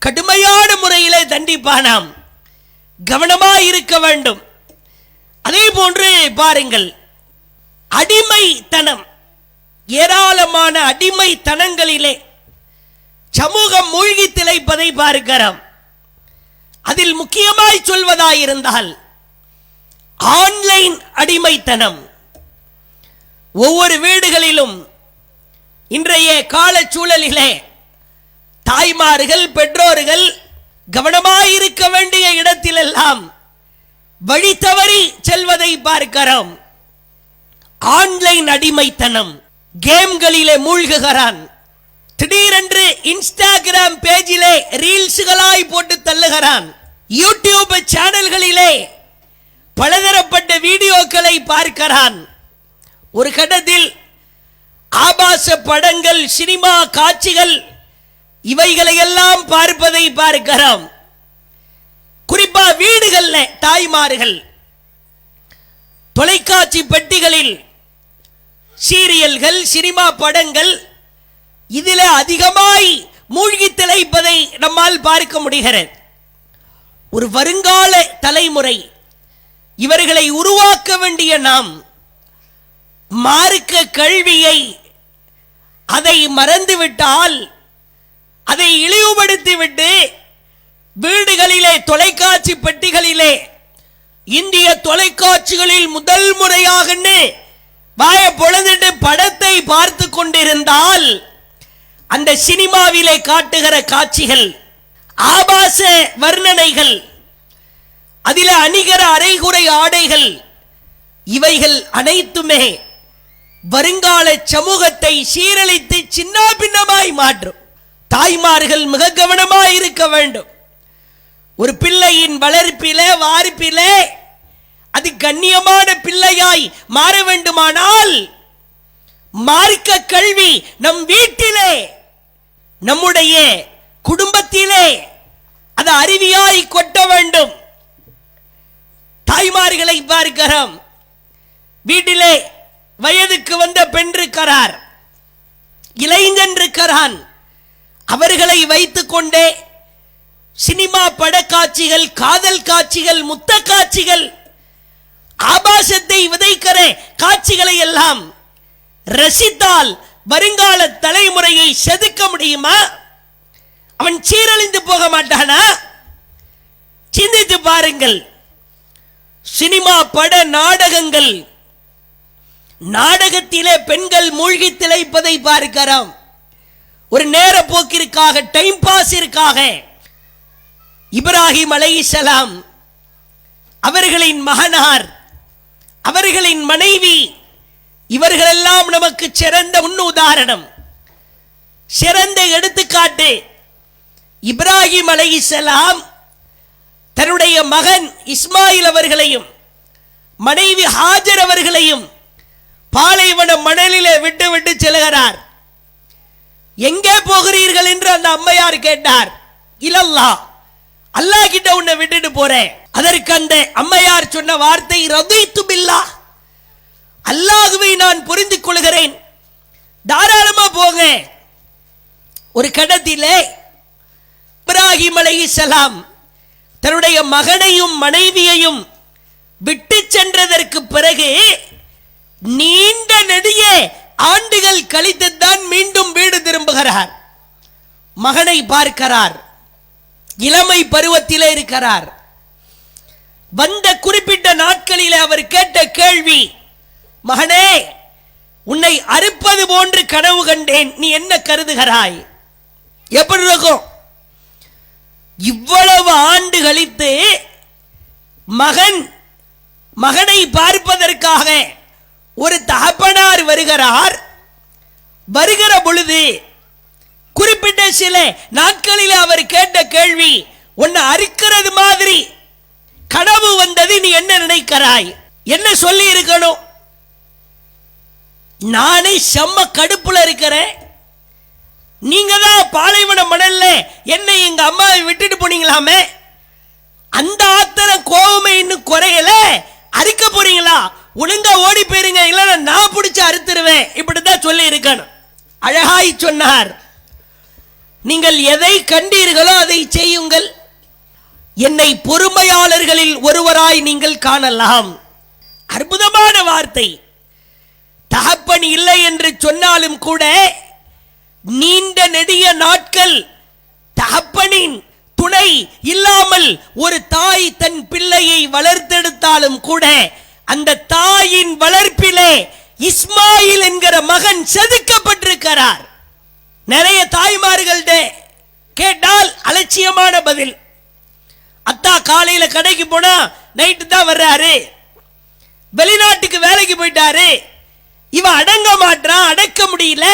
[SPEAKER 1] கடுமையான முறையிலே தண்டிப்பானாம். கவனமாய் இருக்க வேண்டும். அதே போன்று பாருங்கள், அடிமைத்தனம், ஏராளமான அடிமைத்தனங்களிலே சமூகம் மூழ்கி திளைப்பதை பார்க்கிறோம். அதில் முக்கியமாய் சொல்வதாயிருந்தால் ஆன்லைன் அடிமைத்தனம். ஒவ்வொரு வீடுகளிலும் இன்றைய கால சூழலிலே தாய்மார்கள், பெற்றோர்கள் கவனமாயிருக்க வேண்டிய இடத்திலெல்லாம் வழி தவறி செல்வதை பார்க்கிறோம். ஆன்லைன் அடிமைத்தனம். கேம்களிலே மூழ்குகிறான். திடீரென்று இன்ஸ்டாகிராம் பேஜிலே ரீல்ஸ்களாய் போட்டு தள்ளுகிறான். யூடியூப் சேனல்களிலே பலதரப்பட்ட வீடியோக்களை பார்க்கிறான். ஒரு கட்டத்தில் ஆபாச படங்கள், சினிமா காட்சிகள், இவைகளை எல்லாம் பார்ப்பதை பார்க்கிறோம். குறிப்பா வீடுகள்ல தாய்மார்கள் தொலைக்காட்சி பெட்டிகளில் சீரியல்கள், சினிமா படங்கள், இதில் அதிகமாய் மூழ்கி திளைப்பதை நம்மால் பார்க்க முடிகிறது. ஒரு வருங்கால தலைமுறை, இவர்களை உருவாக்க வேண்டிய நாம் மார்க்க கல்வியை அதை மறந்துவிட்டால், அதை இழிவுபடுத்திவிட்டு வீடுகளிலே தொலைக்காட்சி பெட்டிகளிலே இந்திய தொலைக்காட்சிகளில் முதல் முறையாக வாய பொழுது படத்தை பார்த்து கொண்டிருந்தால் அந்த சினிமாவிலே காட்டுகிற காட்சிகள், ஆபாச வர்ணனைகள், அதில் அணிகிற அரைகுறை ஆடைகள், இவைகள் அனைத்துமே வருங்கால சமூகத்தை சீரழித்து சின்ன பின்னமாய் மாற்றும். தாய்மார்கள் மிக கவனமாய் இருக்க வேண்டும். ஒரு பிள்ளையின் வளர்ப்பிலே, வார்ப்பிலே அது கண்ணியமான பிள்ளையாய் மாற வேண்டுமானால் மார்க்க கல்வி நம் வீட்டிலே, நம்முடைய குடும்பத்திலே அது அருவியாய் கொட்ட வேண்டும். தாய்மார்களை பார்க்கிறோம். வீட்டிலே வயதுக்கு வந்த பெண் இருக்கிறார், இளைஞன் இருக்கிறான். அவர்களை வைத்துக் கொண்டே சினிமா படக்காட்சிகள், காதல் காட்சிகள், முத்த காட்சிகள், ஆபாசத்தை விதைக்கிற காட்சிகளை எல்லாம் ரசித்தால் வருங்கால தலைமுறையை செதுக்க முடியுமா? அவன் சீரழிந்து போக மாட்டானா? சிந்தித்து பாருங்கள். சினிமா பட நாடகங்கள், நாடகத்திலே பெண்கள் மூழ்கி திளைப்பதை பார்க்கிறோம். ஒரு நேர போக்கிற்காக, டைம் பாஸிற்காக. இப்ராஹிம் அலைஹிஸ்ஸலாம் அவர்களின் மகனார், அவர்களின் மனைவி, இவர்களெல்லாம் நமக்கு சிறந்த முன்னுதாரணம், சிறந்த எடுத்துக்காட்டு. இப்ராஹிம் அலைஹிஸ்ஸலாம் தன்னுடைய மகன் இஸ்மாயில் அவர்களையும் மனைவி ஹாஜர் அவர்களையும் பாலைவன மணலிலே விட்டு விட்டு செல்கிறார். எங்கே போகிறீர்கள் என்று அந்த அம்மையார் கேட்டார். இலல்லாஹ், அல்லாஹ் கிட்ட உன்னை விட்டுட்டு போறேன். அதற்கு அந்த அம்மையார் சொன்ன வார்த்தை ரதீத்து பில்லாஹ், அல்லாஹ்வை நான் புரிந்து கொள்கிறேன், தாராளமா போங்க. ஒரு கடத்திலே இப்ராஹிம் அலைஹிஸ்ஸலாம் தன்னுடைய மகனையும் மனைவியையும் விட்டு சென்றதற்கு பிறகு நீண்ட நெடிய ஆண்டுகள் கழித்துத்தான் மீண்டும் வீடு திரும்புகிறார். மகனை பார்க்கிறார், இளமை பருவத்திலே இருக்கிறார். வந்த குறிப்பிட்ட நாட்களிலே அவர் கேட்ட கேள்வி, மகனே, உன்னை அறுப்பது போன்று கனவு கண்டேன், நீ என்ன கருதுகிறாய்? எப்படி இருக்கும்? இவ்வளவு ஆண்டு கழித்து மகனை பார்ப்பதற்காக ஒரு தகப்பனார் வருகிறார். வருகிற பொழுது குறிப்பிட்ட சில நாட்களில் அவர் கேட்ட கேள்வி, உன்னை அறுக்கிறது மாதிரி கனவு வந்தது, நீ என்ன நினைக்கிறாய்? என்ன சொல்லி இருக்கணும்? நானே செம்ம கடுப்புல இருக்கிறேன், நீங்க தான் பாலைவன மணல்ல என்னை எங்க அம்மாவை விட்டுட்டு போனீங்களாமே, அந்த ஆத்திரம் கோவமே இன்னும் குறையல, அறுக்க போறீங்களா? ஒழுங்கா ஓடி போயிருங்க, இல்லைன்னா நான் பிடிச்சு அறுத்துருவேன். இப்படிதான் சொல்லி இருக்கணும். அழகாய் சொன்னார், நீங்கள் எதை கண்டீர்களோ அதை செய்யுங்கள், என்னை பொறுமையாளர்களில் ஒருவராய் நீங்கள் காணலாம். அற்புதமான வார்த்தை. தகப்பன் இல்லை என்று சொன்னாலும் கூட நீண்ட நெடிய நாட்கள் தகப்பனின் துணை இல்லாமல் ஒரு தாய் தன் பிள்ளையை வளர்த்தெடுத்தாலும் கூட அந்த தாயின் வளர்ப்பிலே இஸ்மாயில் என்கிற மகன் செதுக்கப்பட்டிருக்கிறார். நிறைய தாய்மார்கள்ட கேட்டால் அலட்சியமான பதில், அத்தா காலையில கடைக்கு போனா நைட்டு தான் வர்றாரு, வெளிநாட்டுக்கு வேலைக்கு போயிட்டாரு, இவன் அடங்க மாட்டான், அடக்க முடியல.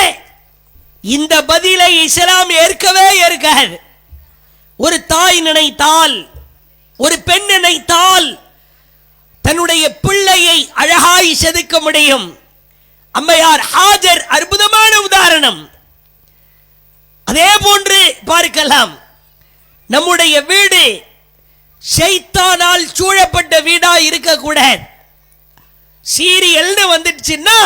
[SPEAKER 1] இந்த பதிலை இஸ்லாம் ஏற்கவே ஏற்காது. ஒரு தாய் நினைத்தால், ஒரு பெண் நினைத்தால் தன்னுடைய பிள்ளையை அழகாய் செதுக்க முடியும். அம்மையார் ஹாஜர் அற்புதமான உதாரணம். அதே போன்று பார்க்கலாம், நம்முடைய வீடு ஷைத்தானால் சூழப்பட்ட வீடா இருக்கக்கூடாது. சீரியல்னு வந்துடுச்சுன்னா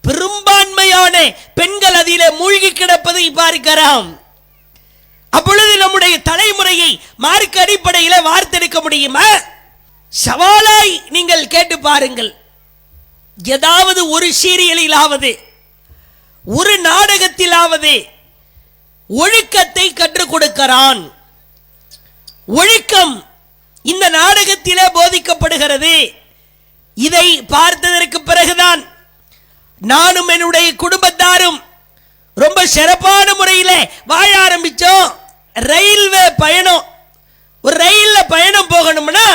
[SPEAKER 1] பெரும்பான்மையான பெண்கள் அதிலே மூழ்கி கிடப்பதை பார்க்கிறோம். அப்பொழுது நம்முடைய தலைமுறையை மார்க்க அடிப்படையில் வார்த்தெடுக்க முடியுமா? சவாலாய் நீங்கள் கேட்டு பாருங்கள். ஏதாவது ஒரு சீரியலிலாவது, ஒரு நாடகத்திலாவது ஒழுக்கத்தை கற்றுக் கொடுக்கிறான். ஒழுக்கம் இந்த நாடகத்திலே போதிக்கப்படுகிறது. இதை பார்த்ததற்கு பிறகுதான் நானும் என்னுடைய குடும்பத்தாரும் ரொம்ப சிறப்பான முறையில் வாழ ஆரம்பிச்சோம். ரயில்வே பயணம், ஒரு ரயில்ல பயணம் போகணும்னா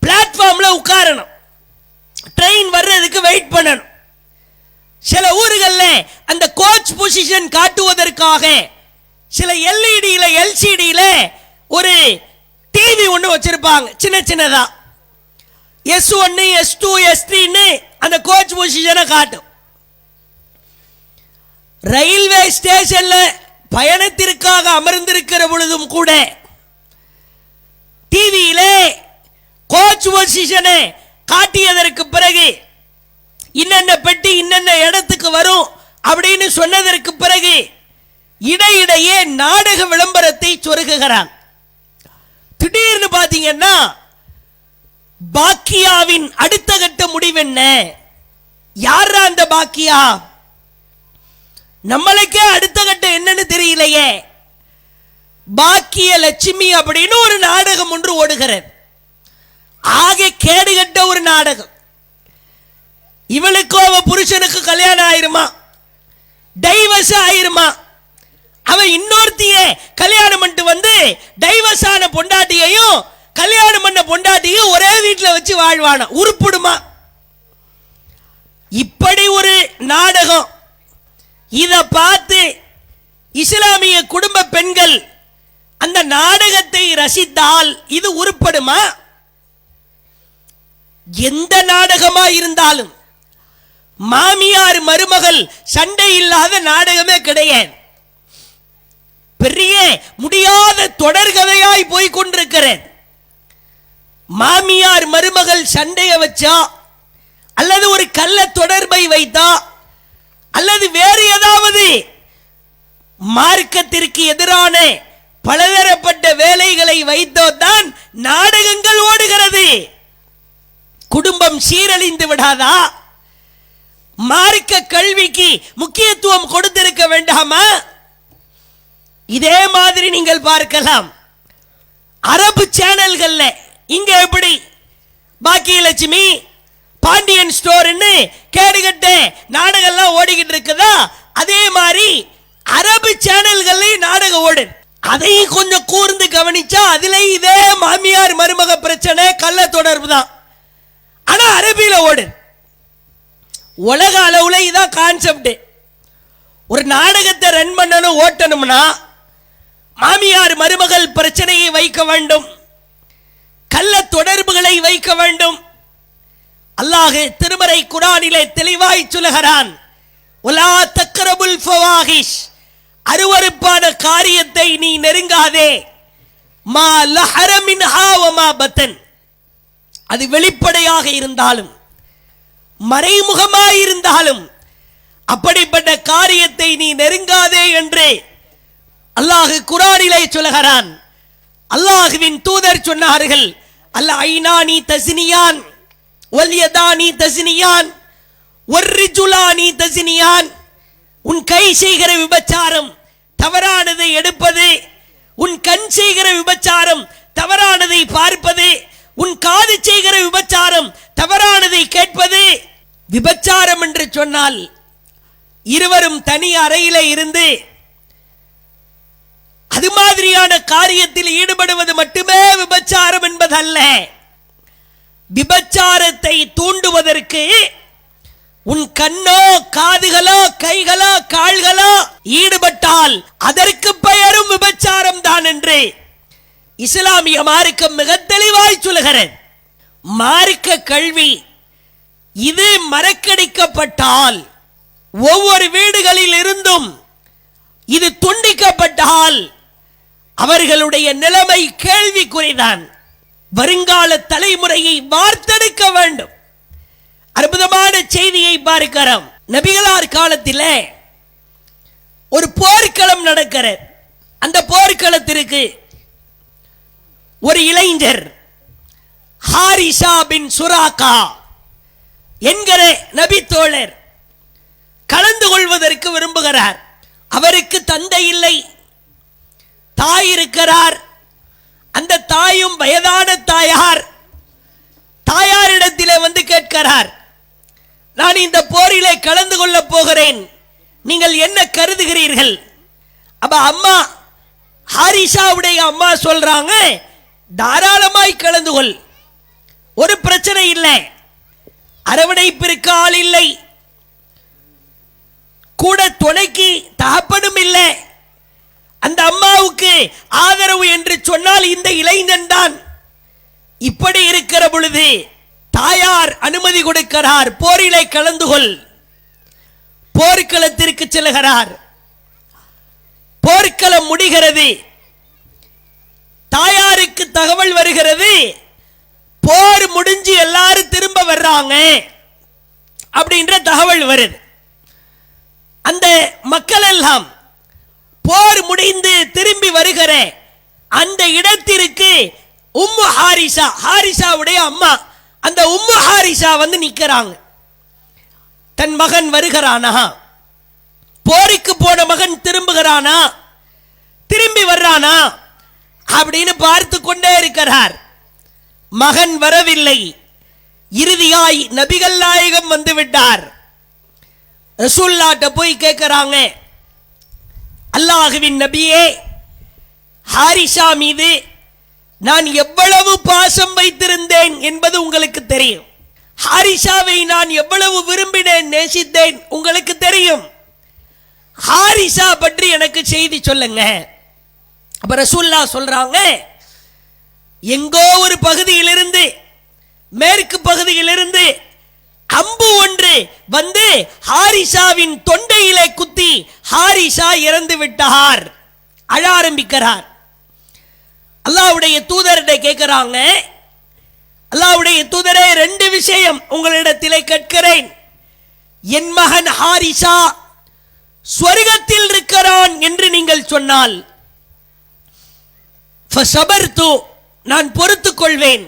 [SPEAKER 1] பிளாட்ஃபார்ம்ல உட்காரணும், ட்ரெயின் வர்றதுக்கு வெயிட் பண்ணணும். சில ஊர்களில் அந்த கோச் பொசிஷன் காட்டுவதற்காக சில எல்இடியில எல்சிடியில ஒரு டிவி ஒன்று வச்சிருப்பாங்க, சின்ன சின்னதா. S1 S2 S3 அந்த கோச் பொசிஷனை காட்டும். ரயில்வே ஸ்டேஷன்ல பயணத்திற்காக அமர்ந்திருக்கிற பொழுதும் கூட டிவியிலே கோச் பொசிஷனை காட்டியதற்கு பிறகு இன்னென்ன பெட்டி இன்னென்ன இடத்துக்கு வரும் அப்படின்னு சொன்னதற்கு பிறகு இடையிடையே நாடக விளம்பரத்தை சொருகுகிறான். திடீர்னு பாத்தீங்கன்னா பாக்கியாவின் அடுத்த கட்ட முடிவு என்ன? யாரா அந்த பாக்கியா? நம்மளுக்கே அடுத்த கட்டம் என்னன்னு தெரியலையே. பாக்கிய லட்சுமி அப்படின்னு ஒரு நாடகம் ஒன்று ஓடுகிறது. ஆக கேடுகட்ட ஒரு நாடகம். இவளுக்கோ அவ புருஷனுக்கு கல்யாணம் ஆயிருமா, டைவர்ஸ் ஆயிருமா. அவன் இன்னொருத்திய கல்யாணம் பண்ணிட்டு வந்து டைவர்ஸ் ஆன பொண்டாட்டியையும் கல்யாணம் பண்ண பொண்டாட்டியும் ஒரே வீட்டில் வச்சு வாழ்வான. உருப்படுமா? இப்படி ஒரு நாடகம். இதை பார்த்து இஸ்லாமிய குடும்ப பெண்கள் அந்த நாடகத்தை ரசித்தால் இது உருப்படுமா? எந்த நாடகமா இருந்தாலும் மாமியார் மருமகள் சண்டை இல்லாத நாடகமே கிடையாது. பெரிய முடியாத தொடர்கதையாய் போய் கொண்டிருக்கிறேன். மாமியார் மருமகள் சண்டையை வச்சா அல்லது ஒரு கள்ள தொடர்பை வைத்தா அல்லது வேறு ஏதாவது மார்க்கத்திற்கு எதிரான பலதரப்பட்ட வேலைகளை வைத்தோ தான் நாடகங்கள் ஓடுகிறது. குடும்பம் சீரழிந்து விடாதா? மார்க்க கல்விக்கு முக்கியத்துவம் கொடுத்திருக்க வேண்டாமா? இதே மாதிரி நீங்கள் பார்க்கலாம் அரபு சேனல்கள்ல. இங்க எப்படி பாக்கியலட்சுமி, பாண்டியன் ஸ்டோர்னு கேடுகட்ட நாடகம்லாம் ஓடிக்கிட்டு இருக்குதா, அதே மாதிரி அரபு சேனல்கள்ல நாடகம் ஓடு. அதையும் கொஞ்சம் கூர்ந்து கவனிச்சா அதுல இதே மாமியார் மருமக பிரச்சனை, கள்ள தொடர்பு தான். ஆனா அரபியில ஓடு. உலக அளவுல இதான் கான்செப்ட். ஒரு நாடகத்தை ரன் பண்ணணும், ஓட்டணும்னா மாமியார் மருமகள் பிரச்சனையை வைக்க வேண்டும், கள்ள தொடர்புகளை வைக்க வேண்டும். அல்லாஹ் திருமறை குர்ஆனிலே தெளிவாய் சொல்கிறான், வலா தக்ரபுல் ஃபவாஹிஷ், அருவருப்பான காரியத்தை நீ நெருங்காதே. மா லஹர மின்ஹா வ மா பத்தன், அது வெளிப்படையாக இருந்தாலும் மறைமுகமாய் இருந்தாலும் அப்படிப்பட்ட காரியத்தை நீ நெருங்காதே என்று அல்லாஹ் குர்ஆனிலே சொல்கிறான். அல்லாஹ்வின் தூதர் சொன்னார்கள், அல்ல ஐனானி தஸ்னியான் வல் யதானி தஸ்னியான் வர்ரிஜுலானி தஸ்னியான். உன் கை செய்கிற விபச்சாரம் தவறானதை எடுப்பது, உன் கண் செய்கிற விபச்சாரம் தவறானதை பார்ப்பது, உன் காது செய்கிற விபச்சாரம் தவறானதை கேட்பது. விபச்சாரம் என்று சொன்னால் இருவரும் தனி அறையில இருந்து அது மாதிரியான காரியத்தில் ஈடுபடுவது மட்டுமே விபச்சாரம் என்பதல்ல. விபச்சாரத்தை தூண்டுவதற்கு உன் கண்ணோ காதுகளோ கைகளோ கால்களோ ஈடுபட்டால் அதற்கு பெயரும் விபச்சாரம் தான் என்று இஸ்லாமிய மார்க்கம் மிக தெளிவாய் சொல்கிறது. மார்க்க கல்வி இது மறக்கடிக்கப்பட்டால், ஒவ்வொரு வீடுகளில் இருந்தும் இது துண்டிக்கப்பட்டால் அவர்களுடைய நிலைமை கேள்விக்குறிதான். வருங்கால தலைமுறையை வார்த்தெடுக்க வேண்டும். அற்புதமான செய்தியை பார்க்கிறோம். நபிகளார் காலத்தில் ஒரு போர்க்களம் நடக்கிற, அந்த போர்க்களத்திற்கு ஒரு இளைஞர் ஹாரிசா பின் சுராகா என்கிற நபி தோழர் கலந்து கொள்வதற்கு விரும்புகிறார். அவருக்கு தந்தை இல்லை, தாய் இருக்கிறார். அந்த தாயும் வயதான தாயார். தாயாரிடத்திலே வந்து கேட்கிறார், நான் இந்த போரிலே கலந்து கொள்ள போகிறேன், நீங்கள் என்ன கருதுகிறீர்கள்? அப்ப அம்மா, ஹாரிசாவுடைய அம்மா சொல்றாங்க, தாராளமாய் கலந்து கொள், ஒரு பிரச்சனை இல்லை. அரவணைப்பிற்கு ஆள் இல்லை, கூட துணைக்கு தகப்பனும் இல்லை. அந்த அம்மாவுக்கு ஆதரவு என்று சொன்னால் இந்த இளைஞன் தான். இப்படி இருக்கிற பொழுது தாயார் அனுமதி கொடுக்கிறார், போரிலே கலந்து கொள். போர்க்களத்திற்கு செல்கிறார். போர்க்களம் முடிகிறது. தாயாருக்கு தகவல் வருகிறது, போர் முடிஞ்சு எல்லாரும் திரும்ப வர்றாங்க அப்படின்ற தகவல் வருது. அந்த மக்கள் எல்லாம் போர் முடிந்து திரும்பி வருகிற அந்த இடத்திற்கு உம்மு ஹாரிசா, ஹாரிசாவுடைய அம்மா, அந்த உம்மு ஹாரிசா வந்து நிற்கிறாங்க. தன் மகன் வருகிறானா, போருக்கு போன மகன் திரும்புகிறானா, திரும்பி வர்றானா அப்படின்னு பார்த்து கொண்டே இருக்கிறார். மகன் வரவில்லை. இறுதியாய் நபிகள் நாயகம் வந்து விட்டார். ரசூலுல்லாஹ்ட்ட போய் கேட்கிறாங்க, அல்லாஹ்வின் நபியே, ஹாரிசா மீது நான் எவ்வளவு பாசம் வைத்திருந்தேன் என்பது உங்களுக்கு தெரியும். ஹாரிசாவை நான் எவ்வளவு விரும்பினேன், நேசித்தேன் உங்களுக்கு தெரியும். ஹாரிசா பற்றி எனக்கு செய்தி சொல்லுங்க. அப்ப ரசூலுல்லாஹ் சொல்றாங்க, எங்கோ ஒரு பகுதியிலிருந்து, மேற்கு பகுதியிலிருந்து அம்பு ஒன்று வந்து ஹாரிசாவின் தொண்டையிலே குத்தி ஹாரிசா இறந்து விட்டார். அழ ஆரம்பிக்கிறார். அல்லாஹ்வுடைய தூதரிடம் கேட்கிறாங்க, அல்லாஹ்வுடைய தூதரே, 2 விஷயம் உங்களிடத்திலே கேட்கிறேன். என் மகன் ஹாரிசா சொர்க்கத்தில் இருக்கிறான் என்று நீங்கள் சொன்னால் ஃபஸபர்து, நான் பொறுத்துக் கொள்வேன்,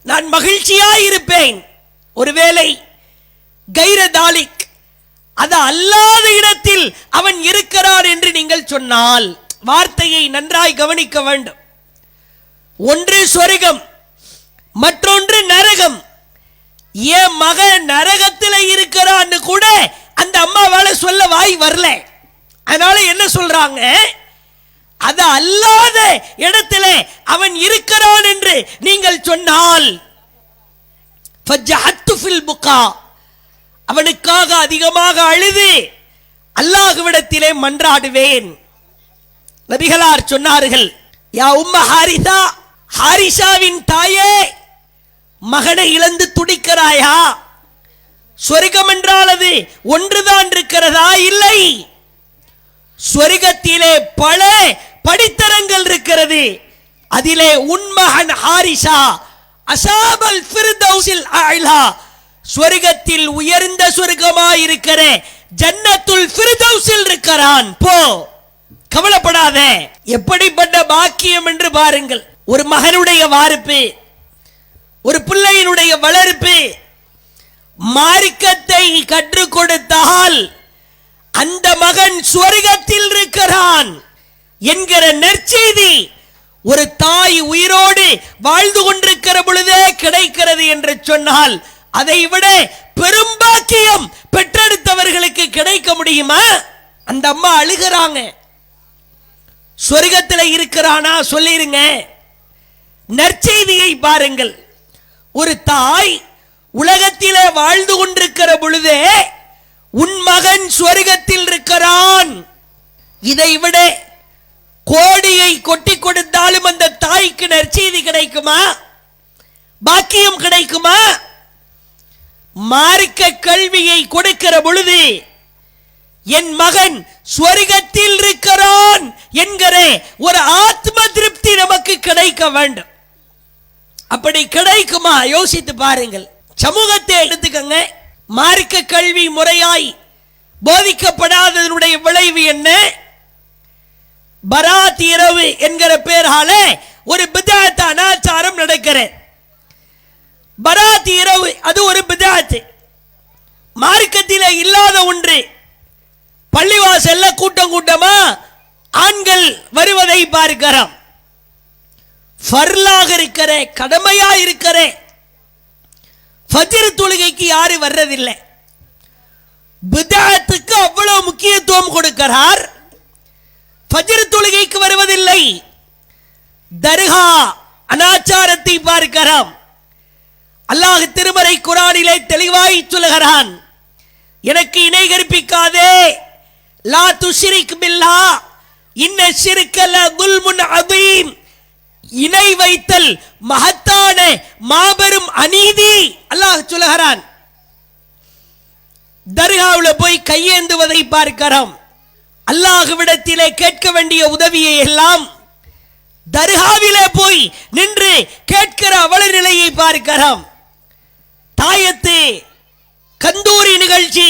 [SPEAKER 1] நான் மகிழ்ச்சியாயிருப்பேன். ஒருவேளை கைர தாலிக், அது அல்லாத இடத்தில் அவன் இருக்கிறான் என்று நீங்கள் சொன்னால், வார்த்தையை நன்றாய் கவனிக்க வேண்டும். ஒன்று சொர்க்கம், மற்றொன்று நரகம். என் மகன் நரகத்தில் இருக்கிறான்னு கூட அந்த அம்மாவால சொல்ல வாய் வரல. அதனால என்ன சொல்றாங்க, அது அல்லாத இடத்திலே அவன் இருக்கிறான் என்று நீங்கள் சொன்னால் ஃபஜஹத்து ஃபில் புகா, அவனுக்காக அதிகமாக அழுது அல்லாஹ்விடத்திலே மன்றாடுவேன். நபிகளார் சொன்னார்கள், யா உம்ம ஹாரிசா, ஹாரிசாவின் தாயே, மகனை இழந்து துடிக்கிறாயா? சொர்க்கம் என்றால் அது ஒன்றுதான் இருக்கிறதா? இல்லை, சொர்க்கத்திலே பல படித்தரங்கள் இருக்கிறது. அதிலே உன் மகன் ஹாரிசா அஸாபல் ஃபிர்தௌஸில் அஅலா, சொர்க்கத்தில் உயர்ந்த சொர்க்கமாய் இருக்கிற ஜன்னத்துல் ஃபிர்தௌஸில் இருக்கிறான். போ, கவலைப்படாத. எப்படிப்பட்ட பாக்கியம் என்று பாருங்கள். ஒரு மகனுடைய வார்ப்பு, ஒரு பிள்ளையினுடைய வளர்ப்பு, மார்க்கத்தை கற்றுக் கொடுத்தால் அந்த மகன் சொர்க்கத்தில் இருக்கிறான் என்கிற நற்செய்தி ஒரு தாய் உயிரோடு வாழ்ந்து கொண்டிருக்கிற பொழுதே கிடைக்கிறது என்று சொன்னால், அதை விட பெரும் பாக்கியம் பெற்றெடுத்தவர்களுக்கு கிடைக்க முடியுமா? அந்த அம்மா அழுகிறாங்க. சொர்க்கத்தில் இருக்கிறானா சொல்லிருங்க. நற்செய்தியை பாருங்கள். ஒரு தாய் உலகத்திலே வாழ்ந்து கொண்டிருக்கிற பொழுதே உன் மகன் சொர்க்கத்தில் இருக்கிறான், இதை விட கோடியை கொட்டி கொடுத்தாலும் அந்த தாய்க்கு நற்செய்தி கிடைக்குமா? பாக்கியம் கிடைக்குமா? மார்க்க கல்வியை கொடுக்கிற பொழுது என் மகன் சொர்க்கத்தில் இருக்கிறான் என்கிற ஒரு ஆத்ம திருப்தி நமக்கு கிடைக்க வேண்டும். அப்படி கிடைக்குமா? யோசித்து பாருங்கள். சமூகத்தை எடுத்துக்கங்க. மார்க்க கல்வி முறையாய் போதிக்கப்படாததனுடைய விளைவு என்ன? பராத் இரவு என்கிற பெயரால ஒரு பித்அத் அனாச்சாரம் நடக்கிறது. பராத் இரவு அது ஒரு பித்அத், மார்க்கத்திலே இல்லாத ஒன்று. பள்ளிவாசல்ல கூட்டம் கூட்டமா ஆண்கள் வருவதை பார்க்கிறோம். ஃபர்லாக இருக்கிற, கடமையா இருக்கிற ஃபஜ்ர் தொழுகைக்கு யாரு வர்றதில்லை. பித்அத்துக்கு அவ்வளவு முக்கியத்துவம் கொடுக்கிறார், ஃபஜ்ர் தொழுகைக்கு வருவதில்லை. தர்கா அனாச்சாரத்தை பார்க்கிறோம். அல்லாஹ் திருமறை குர்ஆனிலே தெளிவாய் சொல்கிறான், எனக்கு இணை கற்பிக்காதே, லா துஷ்ரிக் பில்லாஹ் இன்ன ஷிர்க லதுல்முன் அதீம், இணை வைத்தல் மகத்தான மாபெரும் அநீதி அல்லாஹ் சொல்கிறான். தர்காவில் போய் கையேந்துவதை பார்க்கிறோம். அல்லாஹ்விடத்திலே கேட்க வேண்டிய உதவியை எல்லாம் தர்காவிலே போய் நின்று கேட்கிற அவல நிலையை பார்க்கிறோம். தாயத்து, கந்தூரி நிகழ்ச்சி,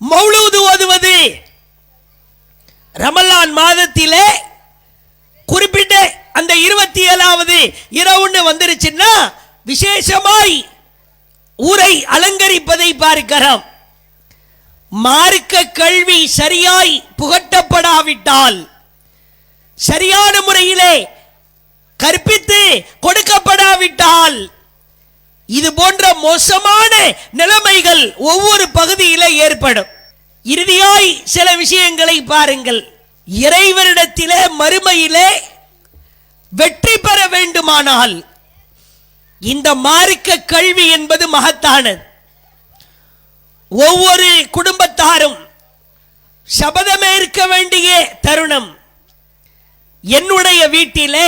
[SPEAKER 1] மௌலூது ஓதுவது, ரமலான் மாதத்திலே குறிப்பிட்ட அந்த 27வது இரவுன்னு வந்துருச்சுன்னா விசேஷமாய் ஊரை அலங்கரிப்பதை பார்க்கிறோம். மார்க்க கல்வி சரியாய் புகட்டப்படாவிட்டால், சரியான முறையிலே கற்பித்து கொடுக்கப்படாவிட்டால், இது போன்ற மோசமான நிலைமைகள் ஒவ்வொரு பகுதியிலே ஏற்படும். இறுதியாய் சில விஷயங்களை பாருங்கள். இறைவனிடத்திலே மறுமையிலே வெற்றி பெற வேண்டுமானால் இந்த மார்க்க கல்வி என்பது மகத்தானது. ஒவ்வொரு குடும்பத்தாரும் சபதமே இருக்க வேண்டிய தருணம். என்னுடைய வீட்டிலே,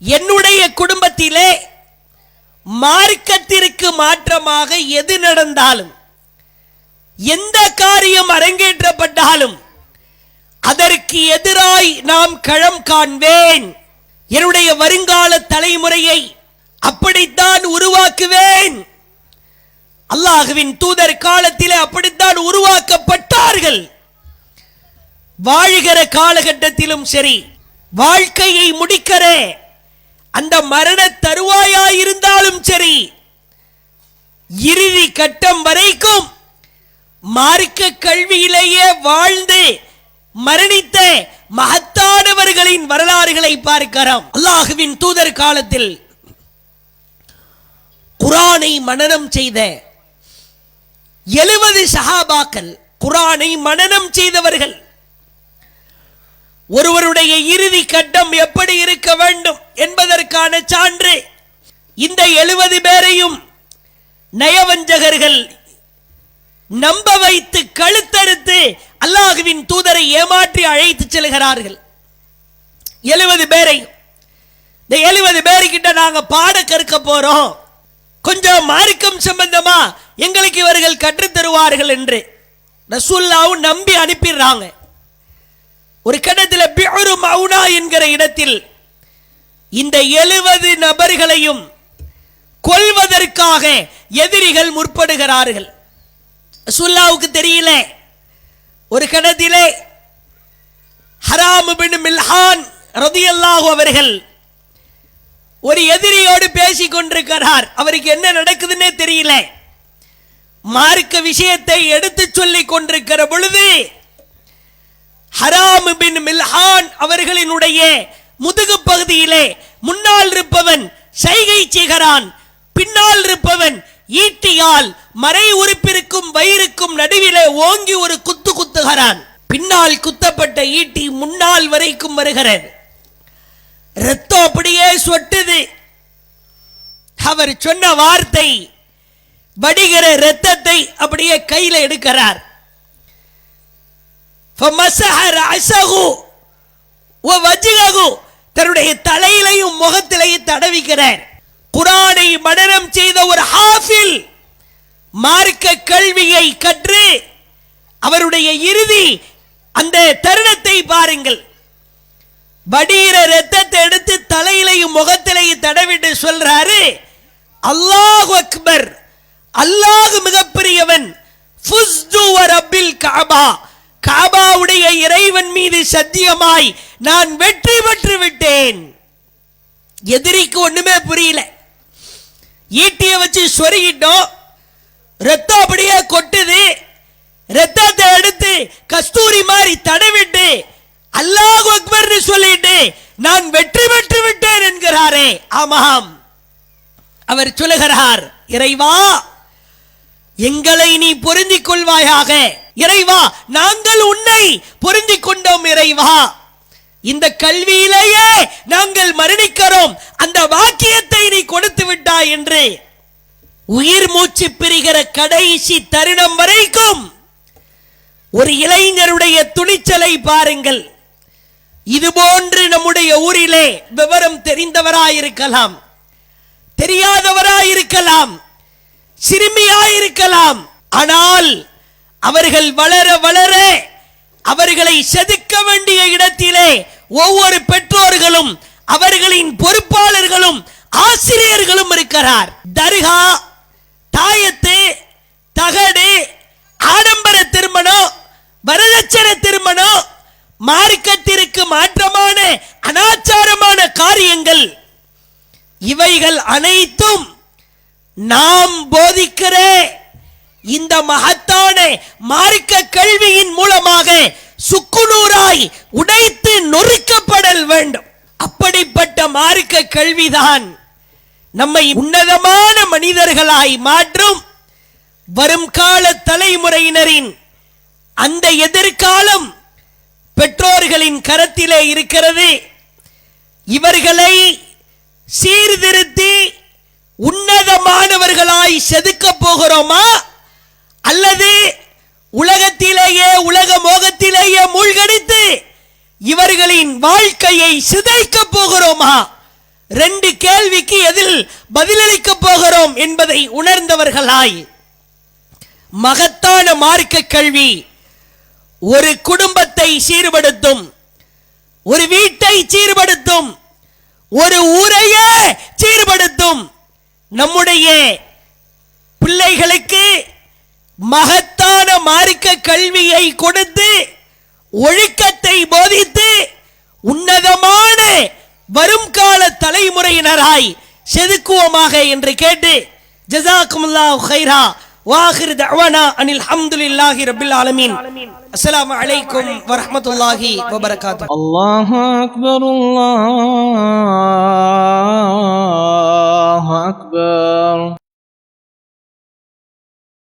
[SPEAKER 1] என்னுடைய குடும்பத்திலே மார்க்கத்திற்கு மாற்றமாக எது நடந்தாலும், எந்த காரியம் அரங்கேற்றப்பட்டாலும் அதற்கு எதிராய் நாம் களம் காண்பேன். என்னுடைய வருங்கால தலைமுறையை அப்படித்தான் உருவாக்குவேன். அல்லாஹ்வின் தூதர் காலத்திலே அப்படித்தான் உருவாக்கப்பட்டார்கள். வாழ்கிற காலகட்டத்திலும் சரி, வாழ்க்கையை முடிக்கிற அந்த மரண தருவாயாயிருந்தாலும் சரி, இறுதி கட்டம் வரைக்கும் மார்க்க கல்வியிலேயே வாழ்ந்து மரணித்த மகத்தானவர்களின் வரலாறுகளை பார்க்கிறோம். அல்லாஹ்வின் தூதர் காலத்தில் குர்ஆனை மனனம் செய்த 70 சஹாபாக்கள், குர்ஆனை மனனம் செய்தவர்கள். ஒருவருடைய இறுதி கட்டம் எப்படி இருக்க வேண்டும் என்பதற்கான சான்று இந்த 70 பேரையும் நயவஞ்சகர்கள் நம்ப வைத்து கழுத்தறுத்து அல்லாஹ்வின் தூதரை ஏமாற்றி அழைத்து செல்கிறார்கள். 70 பேரை, இந்த 70 பேருக்கிட்ட நாங்க பாட கற்க போறோம், கொஞ்சம் மார்க்கம் சம்பந்தமா எங்களுக்கு இவர்கள் கற்றுத் தருவார்கள் என்று ரசூலுல்லாஹ் நம்பி அனுப்பிடுறாங்க. ஒரு கட்டத்தில் பிஉரு மௌனா என்கிற இடத்தில் இந்த 70 நபர்களையும் கொல்வதற்காக எதிரிகள் முற்படுகிறார்கள். ரசூலுல்லாஹ்வுக்கு தெரியல. ஒரு கணத்திலே ஹராம் பின் மில்ஹான் ரலியல்லாஹு அவர்கள் ஒரு எதிரியோடு பேசிக் கொண்டிருக்கிறார். அவருக்கு என்ன நடக்குதுன்னே தெரியல. மார்க்க விஷயத்தை எடுத்து சொல்லிக் கொண்டிருக்கிற பொழுது ஹராம் பின் மில்ஹான் அவர்களினுடைய முதுகு பகுதியிலே முன்னால் இருப்பவன் சைகை செய்கிறான், பின்னால் இருப்பவன் ஈட்டியால் மறை உறுப்பிற்கும் வயிறுக்கும் நடுவிலே ஓங்கி ஒரு குத்து குத்துகிறான். பின்னால் குத்தப்பட்ட ஈட்டி முன்னால் வரைக்கும் வருகிறது. ரத்தம் அப்படியே சொட்டுது. அவர் சொன்ன வார்த்தை, வடிகிற ரத்தத்தை அப்படியே கையில எடுக்கிறார். தன்னுடைய தலையிலையும் முகத்திலையும் தடவிக்கிறார். குர்ஆனை மனனம் செய்த ஒரு ஹாஃபில், மார்க்க கல்வியை கற்று அவருடைய இறுதி அந்த தருணத்தை பாருங்கள். வடிகிற ரத்தத்தை எடுத்து தலையிலையும் முகத்திலையும் தடவிட்டு சொல்றாரு, அல்லாஹு அக்பர், அல்லாஹ் மிகப்பெரியவன், ஃபுஸ்து வ ரப்பில் கஅபா, கஅபாவுடைய இறைவன் மீது சத்தியமாய் நான் வெற்றி பெற்று விட்டேன். எதிரிக்கு ஒண்ணுமே புரியல. ஈட்டிய வச்சு சொருகிட்டோம், ரத்தம் அப்படியே கொட்டுது. ரத்தத்தை எடுத்து கஸ்தூரி மாதிரி தடவிட்டு அல்லாஹு அக்பர் சொல்லிட்டு நான் வெற்றி பெற்று விட்டேன் என்கிறாரே. ஆமாம், அவர் சொல்லுகிறார், இறைவா எங்களை நீ பொருந்திக் கொள்வாயாக. இறைவா நாங்கள் உன்னை பொருந்திக் கொண்டோம். இறைவா இந்த கல்வியிலேயே நாங்கள் மரணிக்கிறோம், அந்த வாக்கியத்தை நீ கொடுத்து விட்டாய் என்று உயிர் மூச்சு பிரிகிற கடைசி தருணம் வரைக்கும் ஒரு இளைஞருடைய துணிச்சலை பாருங்கள். இதுபோன்று நம்முடைய ஊரிலே விவரம் தெரிந்தவராயிருக்கலாம், தெரியாதவராயிருக்கலாம், சிறுமியாயிருக்கலாம். ஆனால் அவர்கள் வளர வளர அவர்களை செதுக்க வேண்டிய இடத்திலே ஒவ்வொரு பெற்றோர்களும் அவர்களின் பொறுப்பாளர்களும் ஆசிரியர்களும் இருக்கிறார். தர்கா, தாயத்து, தகடு, ஆடம்பர திருமணம், வரதட்சணை திருமணம், மார்க்கத்திற்கு மாற்றமான அனாச்சாரமான காரியங்கள், இவைகள் அனைத்தும் நாம் போதிக்கிற இந்த மகத்தான மார்க்க கல்வியின் மூலமாக சுக்குநூறாய் உடைத்து நொறுக்கப்படல் வேண்டும். அப்படிப்பட்ட மார்க்க கல்விதான் நம்மை உன்னதமான மனிதர்களாய் மாற்றும். வரும் கால தலைமுறையினரின் அந்த எதிர்காலம் பெற்றோர்களின் கரத்திலே இருக்கிறது. இவர்களை சீர்திருத்தி உன்னதமானவர்களாய் செதுக்க போகிறோமா, அல்லது உலகத்திலேயே உலக மோகத்திலேயே மூழ்கடித்து இவர்களின் வாழ்க்கையை சிதைக்க போகிறோமா? ரெண்டு கேள்விக்கு எதில் பதிலளிக்க போகிறோம் என்பதை உணர்ந்தவர்களாய் மகத்தான மார்க்க கல்வி ஒரு குடும்பத்தை சீர்படுத்தும், ஒரு வீட்டை சீர்படுத்தும், ஒரு ஊரையே சீர்படுத்தும். நம்முடைய பிள்ளைகளுக்கு மகத்தான மார்க்க கல்வியை கொடுத்து ஒழுக்கத்தை போதித்து உன்னதமான வரும் கால தலைமுறையினராய் செதுக்குவோமாக என்று கேட்டு ஜஸாக்குமுல்லாஹு கைரா வாஹிர் தஅவானா அனில் ஹம்துலில்லாஹி ரப்பில் ஆலமீன். அஸ்ஸலாமு அலைக்கும் வரஹ்மத்துல்லாஹி வபரகாத்துஹு.
[SPEAKER 3] அல்லாஹு அக்பர், அல்லாஹு அக்பர்.